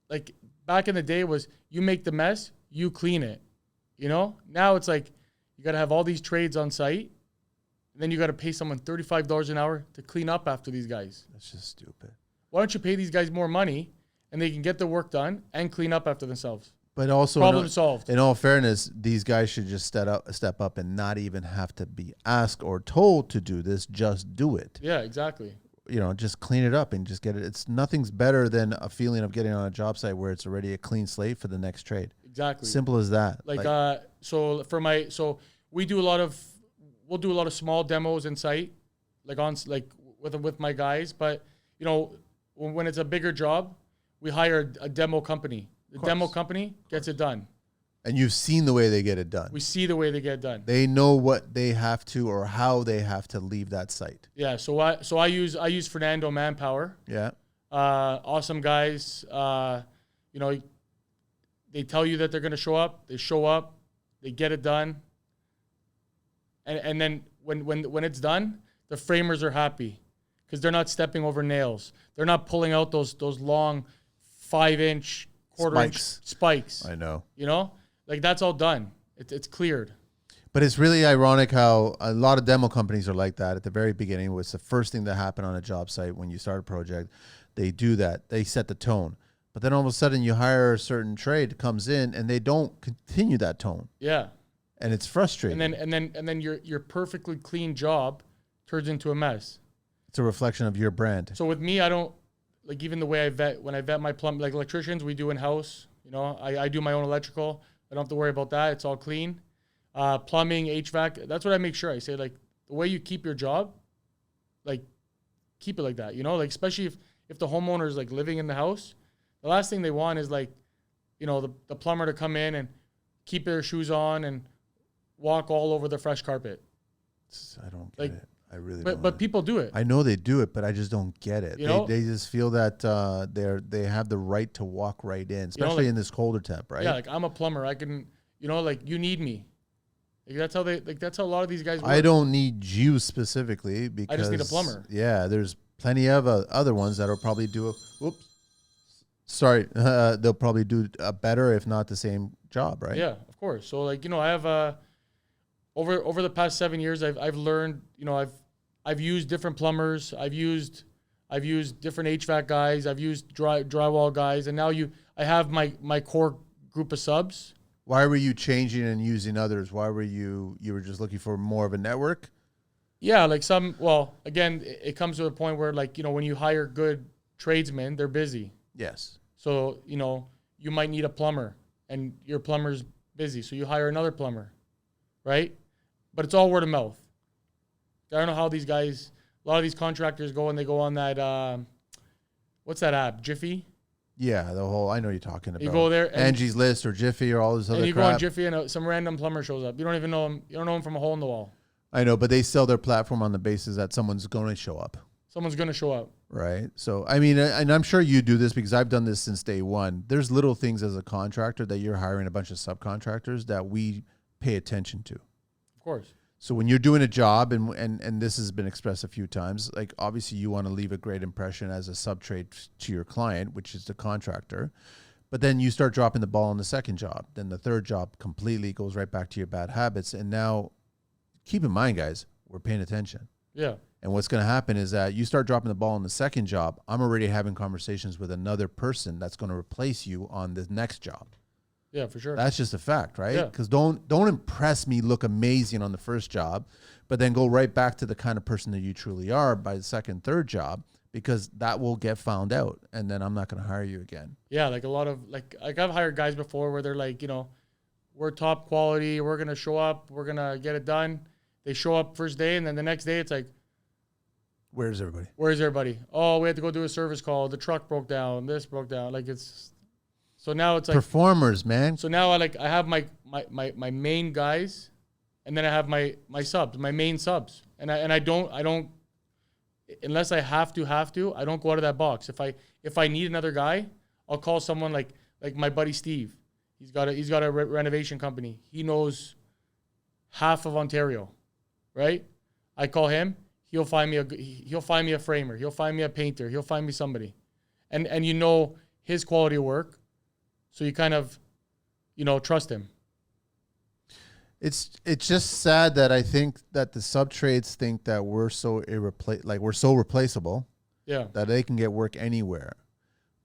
like back in the day was you make the mess, you clean it. Now it's like you got to have all these trades on site, and then you got to pay someone $35 an hour to clean up after these guys. That's just stupid. Why don't you pay these guys more money and they can get the work done and clean up after themselves? But also, Problem solved. In all fairness, these guys should just step up and not even have to be asked or told to do this. Just do it. Yeah, exactly. Just clean it up and just get it. It's nothing's better than a feeling of getting on a job site where it's already a clean slate for the next trade. Exactly. Simple as that. So we'll do a lot of small demos in site, with my guys. But when it's a bigger job, we hire a demo company. The demo company gets it done. And you've seen the way they get it done. We see the way they get it done. They know what they have to or how they have to leave that site. Yeah. So I use Fernando Manpower. Yeah. Awesome guys. They tell you that they're going to show up. They show up. They get it done. And then when it's done, the framers are happy because they're not stepping over nails. They're not pulling out those long 5-inch, quarter-inch spikes. I know. Like that's all done. It's cleared. But it's really ironic how a lot of demo companies are like that at the very beginning. It's the first thing that happened on a job site when you start a project. They do that. They set the tone. But then all of a sudden you hire a certain trade comes in and they don't continue that tone. Yeah. And it's frustrating. And then your perfectly clean job turns into a mess. It's a reflection of your brand. So with me, I don't even the way when I vet my like electricians, we do in-house. I do my own electrical. I don't have to worry about that. It's all clean. Plumbing, HVAC, that's what I make sure. I say, like, the way you keep your job, like, keep it like that, especially if the homeowner is, like, living in the house. The last thing they want is, like, the plumber to come in and keep their shoes on and walk all over the fresh carpet. I don't get it. I really don't. But people do it. I know they do it, but I just don't get it. They just feel that they have the right to walk right in, especially in this colder temp, right? Yeah, like, I'm a plumber. I can, you need me. Like, that's how a lot of these guys work. I don't need you specifically because I just need a plumber. Yeah, there's plenty of other ones that'll probably do they'll probably do a better, if not the same job, right? Yeah, of course. So I have over the past 7 years, I've learned, I've used different plumbers. I've used I've used different HVAC guys. I've used drywall guys, and now I have my core group of subs. Why were you changing and using others? Why were you were just looking for more of a network? Yeah, like again, it comes to a point where, like, when you hire good tradesmen, they're busy. Yes. So, you might need a plumber, and your plumber's busy, so you hire another plumber, right? But it's all word of mouth. I don't know how these guys, a lot of these contractors go and they go on that, what's that app, Jiffy? Yeah, I know you're talking about. You go there, and Angie's List or Jiffy or all this other crap. And you go on Jiffy, and some random plumber shows up. You don't even know him. You don't know him from a hole in the wall. I know, but they sell their platform on the basis that someone's going to show up. Someone's going to show up. Right. So, I mean, and I'm sure you do this because I've done this since day one. There's little things as a contractor that you're hiring a bunch of subcontractors that we pay attention to. Of course. So when you're doing a job, and this has been expressed a few times, like obviously you want to leave a great impression as a sub-trade to your client, which is the contractor. But then you start dropping the ball on the second job. Then the third job completely goes right back to your bad habits. And now, keep in mind, guys, we're paying attention. Yeah. And what's going to happen is that you start dropping the ball on the second job. I'm already having conversations with another person that's going to replace you on the next job. Yeah, for sure. That's just a fact, right? Yeah. Because don't impress me, look amazing on the first job, but then go right back to the kind of person that you truly are by the second, third job, because that will get found out, and then I'm not going to hire you again. Yeah, like a lot of like I've hired guys before where they're like, we're top quality, we're gonna show up, we're gonna get it done. They show up first day, and then the next day it's like, where's everybody? Where's everybody? Oh, we had to go do a service call. The truck broke down. This broke down. Like so now it's like performers, man. So now I have my main guys, and then I have my subs, my main subs, and I don't unless I have to I don't go out of that box. If I need another guy, I'll call someone like my buddy Steve. He's got a renovation company. He knows half of Ontario, right? I call him. He'll find me a framer. He'll find me a painter. He'll find me somebody, and his quality of work. So you kind of, trust him. It's just sad that I think that the sub-trades think that we're so replaceable. Yeah. That they can get work anywhere.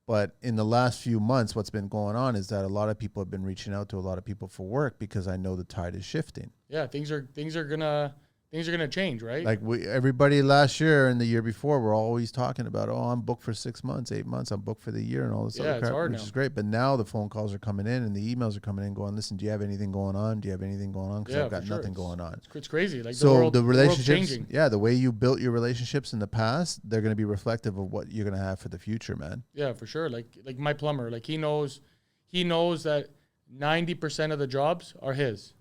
But in the last few months, what's been going on is that a lot of people have been reaching out to a lot of people for work because I know the tide is shifting. Yeah, things are gonna change, right? Like everybody last year and the year before were always talking about, I'm booked for 6 months, 8 months, I'm booked for the year and all this other crap, it's hard which now. is great. But now the phone calls are coming in and the emails are coming in going, listen, do you have anything going on? Do you have anything going on? Because I've got nothing going on. It's crazy. Like so the relationships, world's changing. The way you built your relationships in the past, they're going to be reflective of what you're going to have for the future, man. Yeah, for sure. Like my plumber, like he knows that 90% of the jobs are his,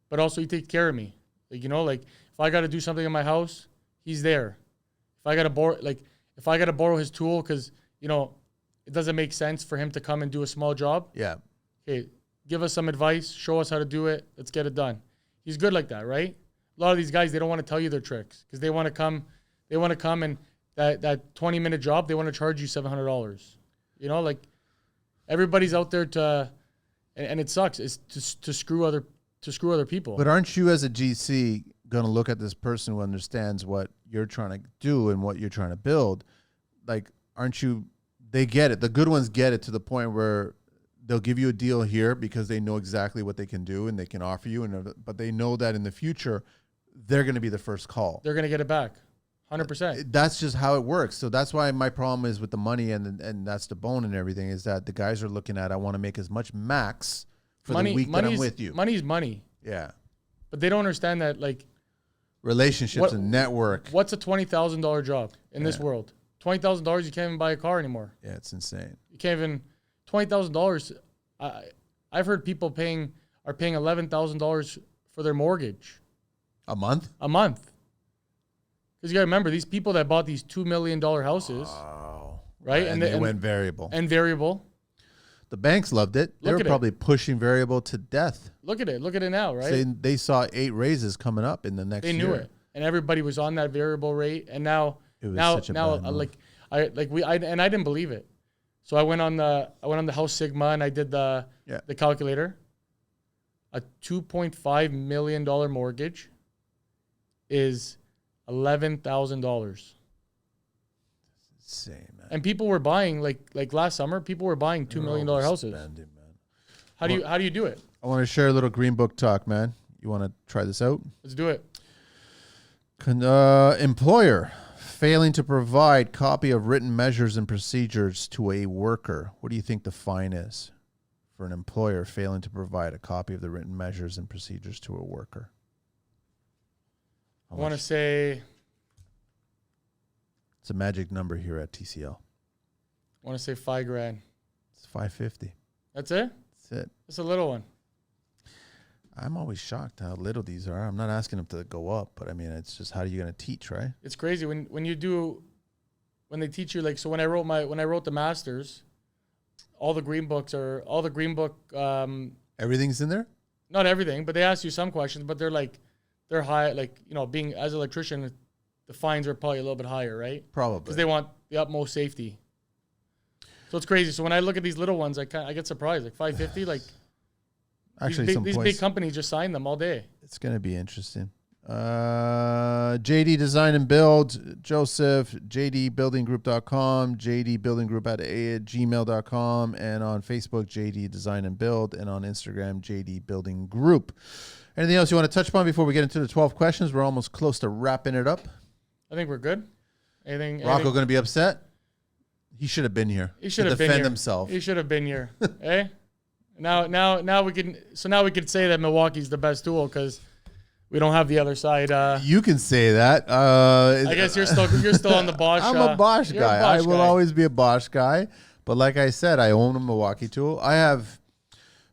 but also he takes care of me. Like, if I got to do something in my house, he's there. If I got to borrow his tool because, it doesn't make sense for him to come and do a small job. Yeah. Okay, give us some advice, show us how to do it, let's get it done. He's good like that, right? A lot of these guys, they don't want to tell you their tricks because they want to come and that 20-minute job, they want to charge you $700. Like everybody's out there and it sucks. It's to screw other people. But aren't you as a GC going to look at this person who understands what you're trying to do and what you're trying to build? Like, aren't you, they get it. The good ones get it to the point where they'll give you a deal here because they know exactly what they can do and they can offer you. But they know that in the future, they're going to be the first call. They're going to get it back. 100%. That's just how it works. So that's why my problem is with the money and that's the bone and everything is that the guys are looking at, I want to make as much max for the week that I'm with you. Money's money. Yeah. But they don't understand that, like, relationships and network. What's a $20,000 job in this world? $20,000, you can't even buy a car anymore. Yeah, it's insane. You can't even $20,000. I've heard people are paying $11,000 for their mortgage. A month? A month. Because you got to remember, these people that bought these $2 million houses, right? And they went variable. And variable. The banks loved it. They were probably pushing variable to death. Look at it. Look at it now, right? They saw 8 raises coming up in the next year. They knew it. And everybody was on that variable rate. And now, I didn't believe it. So I went on the House Sigma and I did the calculator. A $2.5 million mortgage is $11,000. insane, man. And people were buying like last summer. People were buying $2 million houses. Spending, man. How do you do it? I want to share a little Green Book talk, man. You want to try this out? Let's do it. Employer failing to provide copy of written measures and procedures to a worker. What do you think the fine is for an employer failing to provide a copy of the written measures and procedures to a worker? I want to say. It's a magic number here at TCL. I want to say $5,000. It's $550. That's it? That's it. It's a little one. I'm always shocked how little these are. I'm not asking them to go up, but I mean, it's just how are you going to teach, right? It's crazy when they teach you, like, so when I wrote the masters, all the Green Book. Everything's in there? Not everything, but they ask you some questions, but they're high, like, you know, being as an electrician, the fines are probably a little bit higher, right? Probably. Because they want the utmost safety. So it's crazy. So when I look at these little ones, I get surprised. Like $550, like actually these big companies just sign them all day. It's going to be interesting. JD Design and Build, Joseph, jdbuildinggroup.com, jdbuildinggroup@gmail.com, and on Facebook, JD Design and Build, and on Instagram, JD Building Group. Anything else you want to touch upon before we get into the 12 questions? We're almost close to wrapping it up. I think we're good. Rocco going to be upset? He should have been here. He should have been here. Defend himself. He should have been here. Eh? Now we can say that Milwaukee's the best tool because we don't have the other side. You can say that. I guess you're still on the Bosch. I'm a Bosch guy. I will always be a Bosch guy. But like I said, I own a Milwaukee tool. I have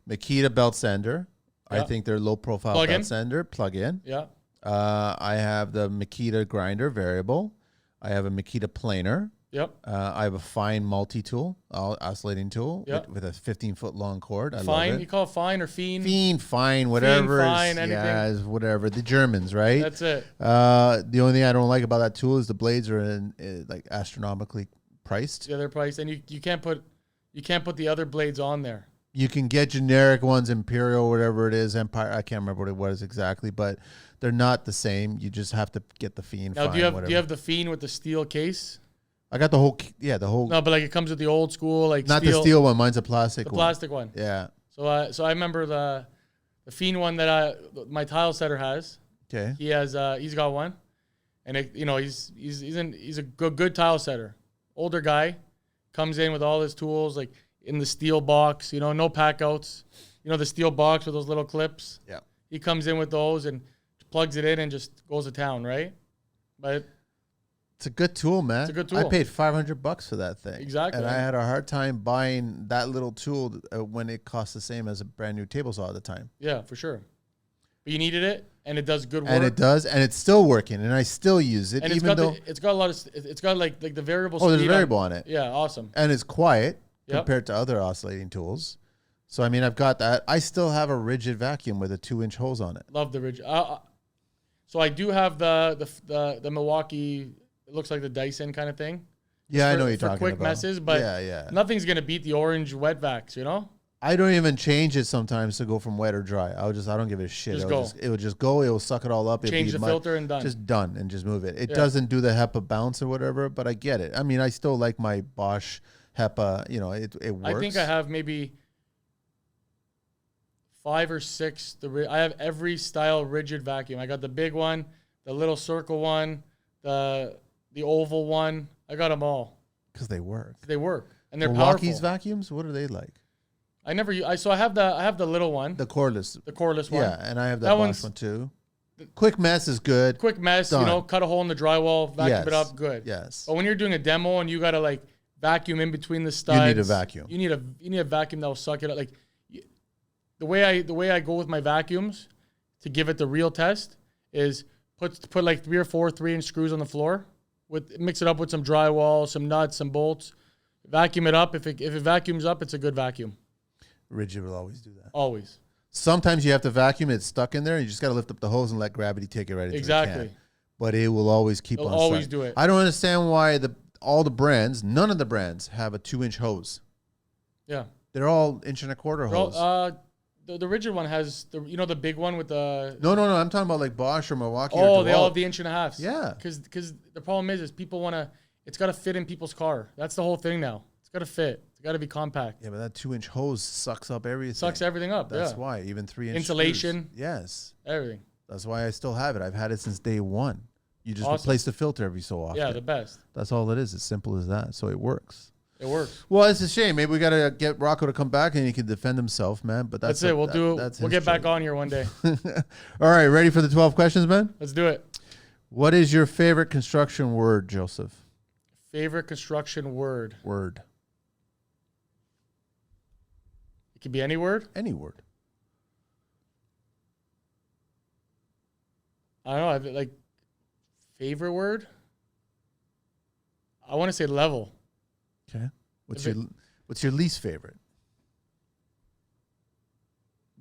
Makita belt sander. Yeah. I think they're low profile belt sander. Plug in. Yeah. I have the Makita grinder variable. I have a Makita planer. Yep. I have a fine multi-tool, oscillating tool with a 15-foot long cord. I love it. You call it fine or fiend? Fiend, fine, whatever. Fine, anything. Yeah, whatever. The Germans, right? That's it. The only thing I don't like about that tool is the blades are like astronomically priced. Yeah, they're priced, and you can't put the other blades on there. You can get generic ones, Imperial, whatever it is, Empire. I can't remember what it was exactly, but they're not the same. You just have to get the Fiend. Now, do you have the Fiend with the steel case? I got the whole. No, but like it comes with the old school, like not steel, the steel one. Mine's a plastic. The plastic one. Yeah. So I remember the Fiend one that my tile setter has. Okay. He's got one, and he's a good tile setter. Older guy, comes in with all his tools like in the steel box. You know, no pack outs. You know, the steel box with those little clips. Yeah. He comes in with those and plugs it in and just goes to town, right? But it's a good tool, man. It's a good tool. I paid $500 for that thing. Exactly. And I had a hard time buying that little tool when it costs the same as a brand new table saw at the time. Yeah, for sure. But you needed it, and it does good work. And it does, and it's still working, and I still use it, and even though it's got a lot of. It's got like the variable. Oh, there's a variable on it. Yeah, awesome. And it's quiet compared to other oscillating tools. So I mean, I've got that. I still have a rigid vacuum with a 2-inch hose on it. Love the rigid. So I do have the Milwaukee. It looks like the Dyson kind of thing. Yeah, I know what you're talking about. For quick messes, but nothing's going to beat the orange wet vacs, you know? I don't even change it sometimes to go from wet or dry. I don't give a shit. It will just go. It will suck it all up. Change the filter and done. Just done and just move it. It doesn't do the HEPA bounce or whatever, but I get it. I mean, I still like my Bosch HEPA. You know, it works. I think I have maybe 5 or 6. I have every style rigid vacuum. I got the big one, the little circle one, the oval one. I got them all. Because they work. They work. And they're Milwaukee's powerful. vacuums, what are they like? I have the little one. The cordless. The cordless one. Yeah, and I have that Bosch one too. Quick mess is good. Quick mess, Done. you know, cut a hole in the drywall, vacuum it up, good. Yes. But when you're doing a demo and you got to like vacuum in between the studs. You need a vacuum. You need a vacuum that will suck it up. Like the way I go with my vacuums to give it the real test is put like 3 or 4 3-inch screws on the floor, mix it up with some drywall, some nuts, some bolts, vacuum it up. If it vacuums up, it's a good vacuum. Rigid will always do that. Always. Sometimes you have to vacuum it stuck in there. And you just got to lift up the hose and let gravity take it right into the can. But it will always keep on. Always do it. I don't understand why all the brands, none of the brands have a 2-inch hose. Yeah. They're all 1.25-inch hose. The rigid one has the big one with the. No. I'm talking about like Bosch or Milwaukee. Oh, or they all have the 1.5 inches. Yeah. Because the problem is people want to it's got to fit in people's car. That's the whole thing now. It's got to fit. It's got to be compact. Yeah, but that 2-inch hose sucks up everything. Sucks everything up. That's why. Even 3-inch insulation. screws. Yes. Everything. That's why I still have it. I've had it since day one. You just Awesome. replace the filter every so often. Yeah, the best. That's all it is. It's simple as that. So it works. It works. Well, it's a shame. Maybe we got to get Rocco to come back and he can defend himself, man. But that's it. We'll do it. We'll get back on here one day. All right. Ready for the 12 questions, man? Let's do it. What is your favorite construction word, Joseph? Favorite construction word? Word. It could be any word? Any word. I don't know. Like, favorite word? I want to say level. Okay. What's your least favorite?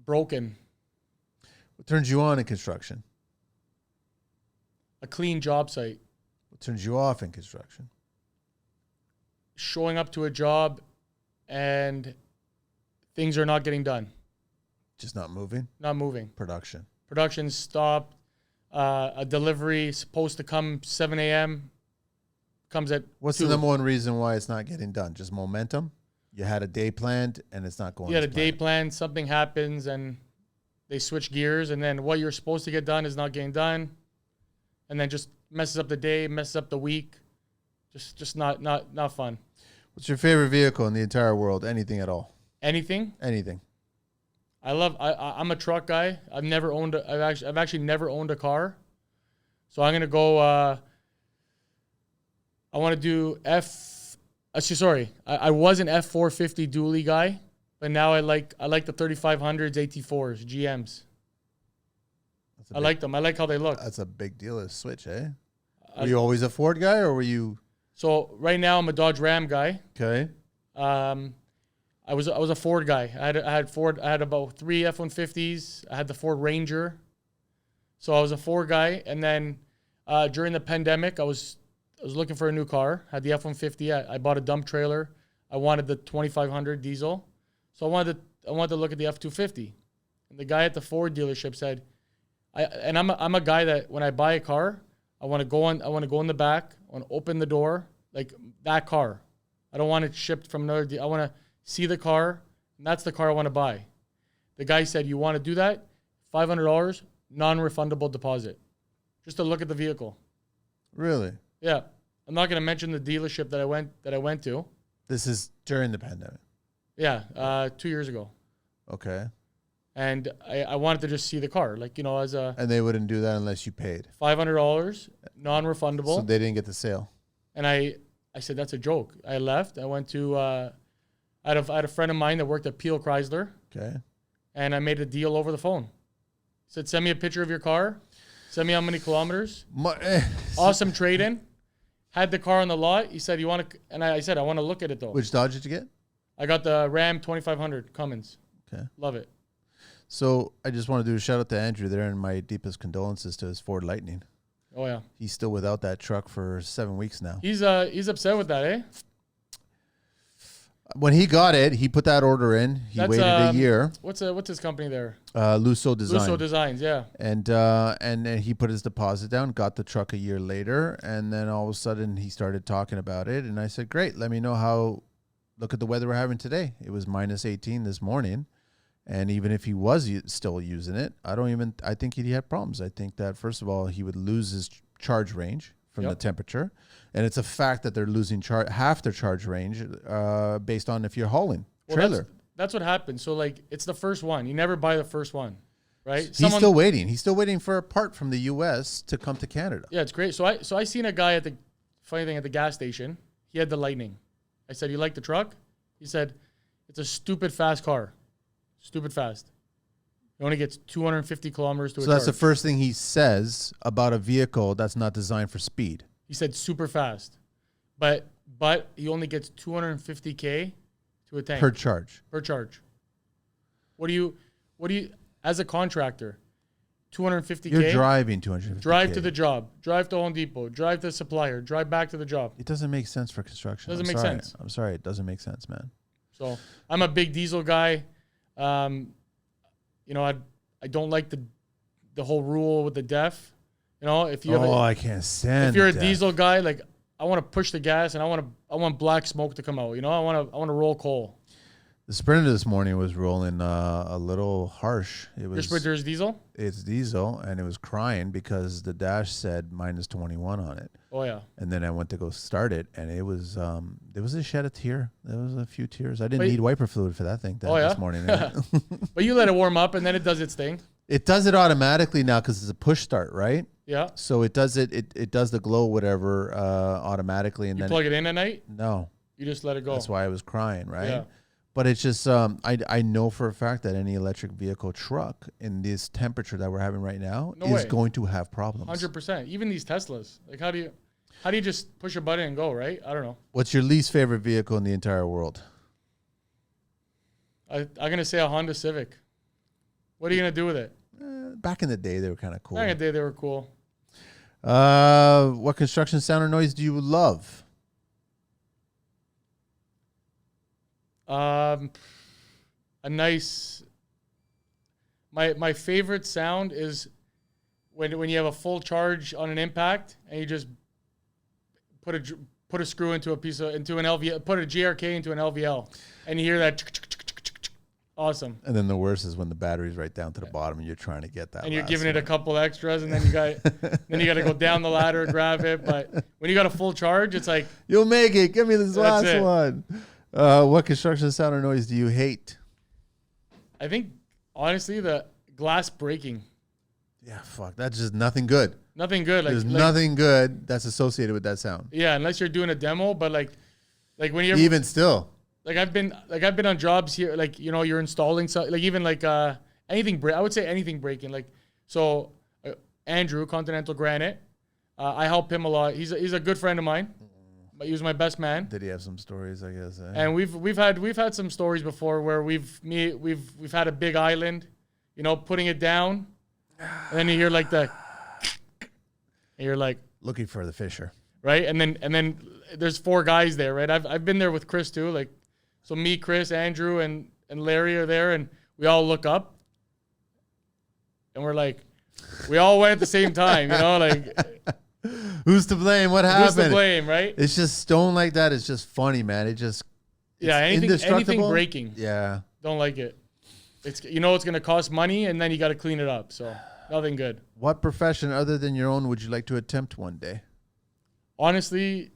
Broken. What turns you on in construction? A clean job site. What turns you off in construction? Showing up to a job and things are not getting done. Just not moving? Not moving. Production. Production stopped. A delivery supposed to come 7 a.m. comes at What's 2. the number one reason why it's not getting done? Just momentum? You had a day planned and it's not going. You had a day planned, something happens and they switch gears, and then what you're supposed to get done is not getting done, and then just messes up the day, messes up the week. Just not fun. What's your favorite vehicle in the entire world? Anything at all? Anything? Anything. I'm a truck guy. I've actually never owned a car. So I'm gonna go I want to do I was an F450 dually guy, but now I like the 3500s, AT4s, GMs. I like them. I like how they look. That's a big deal to switch, eh? Were you always a Ford guy, or were you? So right now I'm a Dodge Ram guy. Okay. I was a Ford guy. I had about 3 F-150s. I had the Ford Ranger. So I was a Ford guy, and then during the pandemic, I was looking for a new car. Had the F-150. I bought a dump trailer. I wanted the 2500 diesel. So I wanted to look at the F-250. And the guy at the Ford dealership said, I'm a guy that when I buy a car, I want to go in the back, I want to open the door, like that car. I don't want it shipped from another I want to see the car, and that's the car I want to buy. The guy said, you want to do that? $500, non-refundable deposit. Just to look at the vehicle. Really? Yeah. I'm not going to mention the dealership that I went to. This is during the pandemic. Yeah, 2 years ago. Okay. And I wanted to just see the car, like, as a... And they wouldn't do that unless you paid. $500, non-refundable. So they didn't get the sale. And I said, that's a joke. I left. I went to... I had a friend of mine that worked at Peel Chrysler. Okay. And I made a deal over the phone. He said, send me a picture of your car. Send me how many kilometers. Awesome trade-in. Had the car on the lot. He said, you want to... And I said, I want to look at it, though. Which Dodge did you get? I got the Ram 2500 Cummins. Okay. Love it. So I just want to do a shout out to Andrew there, and my deepest condolences to his Ford Lightning. Oh, yeah. He's still without that truck for 7 weeks now. He's upset with that, eh? When he got it, he put that order in. He waited a year. What's his company there? Lusso Design. Lusso Designs, yeah. And then he put his deposit down, got the truck a year later, and then all of a sudden he started talking about it. And I said, great, let me know how, look at the weather we're having today. It was minus 18 this morning. And even if he was still using it, I think he'd have problems. I think that, first of all, he would lose his charge range from the temperature. And it's a fact that they're losing half their charge range based on if you're hauling trailer. That's what happens. So, like, it's the first one. You never buy the first one, right? He's still waiting. He's still waiting for a part from the U.S. to come to Canada. Yeah, it's great. So I seen a guy at the gas station. He had the Lightning. I said, you like the truck? He said, it's a stupid fast car. Stupid fast. It only gets 250 kilometers to a charge. So that's the first thing he says about a vehicle that's not designed for speed. He said super fast. But he only gets 250K to a tank. Per charge. Per charge. What do you as a contractor, 250K? You're driving 250K. Drive to the job. Drive to Home Depot. Drive to the supplier. Drive back to the job. It doesn't make sense for construction. Doesn't make sense. I'm sorry. It doesn't make sense, man. So I'm a big diesel guy. I don't like the whole rule with the DEF. If you have I can't stand. if you're a diesel guy, like to push the gas, and I want black smoke to come out. You know, I want to roll coal. The Sprinter this morning was rolling a little harsh. Your Sprinter is diesel? It's diesel, and it was crying because the dash said -21 on it. Oh yeah. And then I went to go start it, and it was there was a shed of tear. There was a few tears. I didn't need wiper fluid for that thing this morning. But you let it warm up, and then it does its thing. It does it automatically now because it's a push start, right? Yeah. So it does it does the glow whatever automatically, and you then plug it in at night. No, you just let it go. That's why I was crying, right? Yeah. But it's just I know for a fact that any electric vehicle truck in this temperature that we're having right now is going to have problems. 100%. Even these Teslas. Like how do you just push a button and go, right? I don't know. What's your least favorite vehicle in the entire world? I'm gonna say a Honda Civic. What are you gonna do with it? Back in the day, they were kind of cool. Back in the day, they were cool. What construction sound or noise do you love? A nice. My favorite sound is when you have a full charge on an impact and you just put a screw into an LVL, put a GRK into an LVL, and you hear that. Awesome. And then the worst is when the battery's right down to the bottom and you're trying to get that. And you're giving it a couple extras, and then you got to go down the ladder, grab it. But when you got a full charge, it's like you'll make it. Give me this last one. What construction sound or noise do you hate? I think honestly the glass breaking. Yeah, fuck. That's just nothing good. Nothing good. There's nothing good that's associated with that sound. Yeah, unless you're doing a demo, but like when you're even still. Like I've been on jobs here, like, you know, you're installing something, like even like anything I would say anything breaking. Like so Andrew, Continental Granite, I help him a lot. He's a good friend of mine. But he was my best man. Did he have some stories, I guess? And we've had some stories before where we've had a big island, you know, putting it down, and then you hear like and you're like looking for the fisher, right? And then there's 4 guys there, right? I've been there with Chris too, like, so me, Chris, Andrew, and Larry are there, and we all look up, and we're like, we all went at the same time, you know, like. Who's to blame? What happened? Who's to blame, right? It's just stone like that. It's just funny, man. Anything breaking. Yeah. Don't like it. It's, you know, it's going to cost money, and then you got to clean it up. So nothing good. What profession other than your own would you like to attempt one day? Honestly,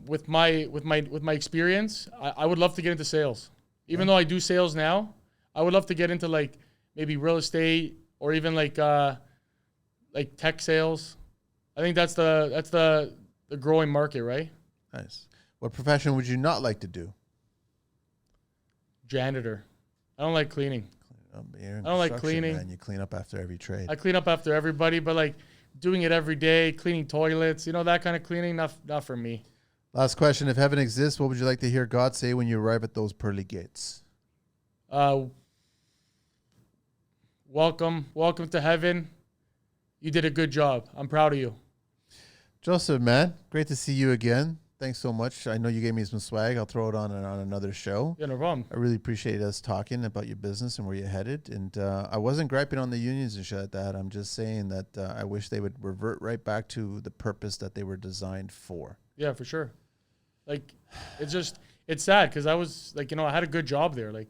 with my experience, I would love to get into sales. Even though I do sales now, I would love to get into like maybe real estate or even like tech sales. I think that's the growing market, right? Nice. What profession would you not like to do? Janitor. I don't like cleaning. I don't like cleaning. Man. You clean up after every trade. I clean up after everybody, but like doing it every day, cleaning toilets, you know, that kind of cleaning, not for me. Last question. If heaven exists, what would you like to hear God say when you arrive at those pearly gates? Welcome to heaven. You did a good job. I'm proud of you. Joseph, man, great to see you again. Thanks so much. I know you gave me some swag. I'll throw it on another show. Yeah, no problem. I really appreciate us talking about your business and where you're headed. And I wasn't griping on the unions and shit like that. I'm just saying that I wish they would revert right back to the purpose that they were designed for. Yeah, for sure. Like, it's sad because I was like, you know, I had a good job there. Like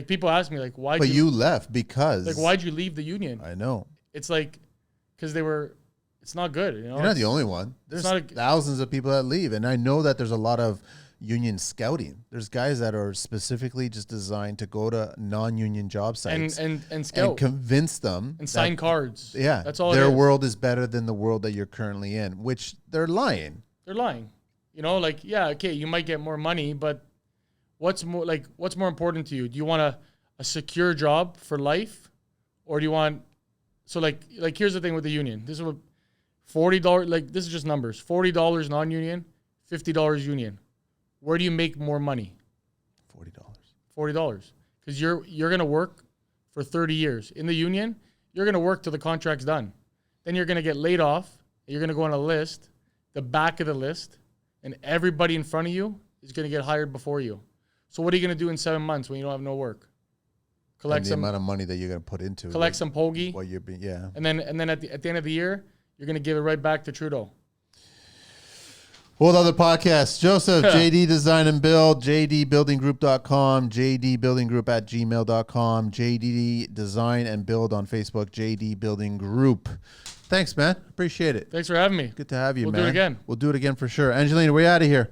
people ask me like, why? But you left because like, why'd you leave the union? I know. It's like, because it's not good. You know, you're not the only one. There's thousands of people that leave, and I know that there's a lot of union scouting. There's guys that are specifically just designed to go to non-union job sites and scout and convince them and sign cards. Yeah, that's all. Their world is better than the world that you're currently in, which they're lying. They're lying. You know, like, yeah, okay, you might get more money, but what's more important to you? Do you want a secure job for life, or do you want? So like here's the thing with the union. This is what $40. Like, this is just numbers. $40 non-union, $50 union. Where do you make more money? $40. Because you're gonna work for 30 years in the union. You're gonna work till the contract's done. Then you're gonna get laid off. You're gonna go on a list, the back of the list, and everybody in front of you is gonna get hired before you. So what are you gonna do in 7 months when you don't have no work? Collect the amount of money that you're gonna put into collect some pogey. What you're being, yeah. And then at the end of the year, you're gonna give it right back to Trudeau. Whole other podcast. Joseph, JD Design and Build, jdbuildinggroup.com, jdbuildinggroup@gmail.com, JD Design and Build on Facebook, JD Building Group. Thanks, man. Appreciate it. Thanks for having me. Good to have you, man. We'll do it again. We'll do it again for sure. Angelina, we're out of here.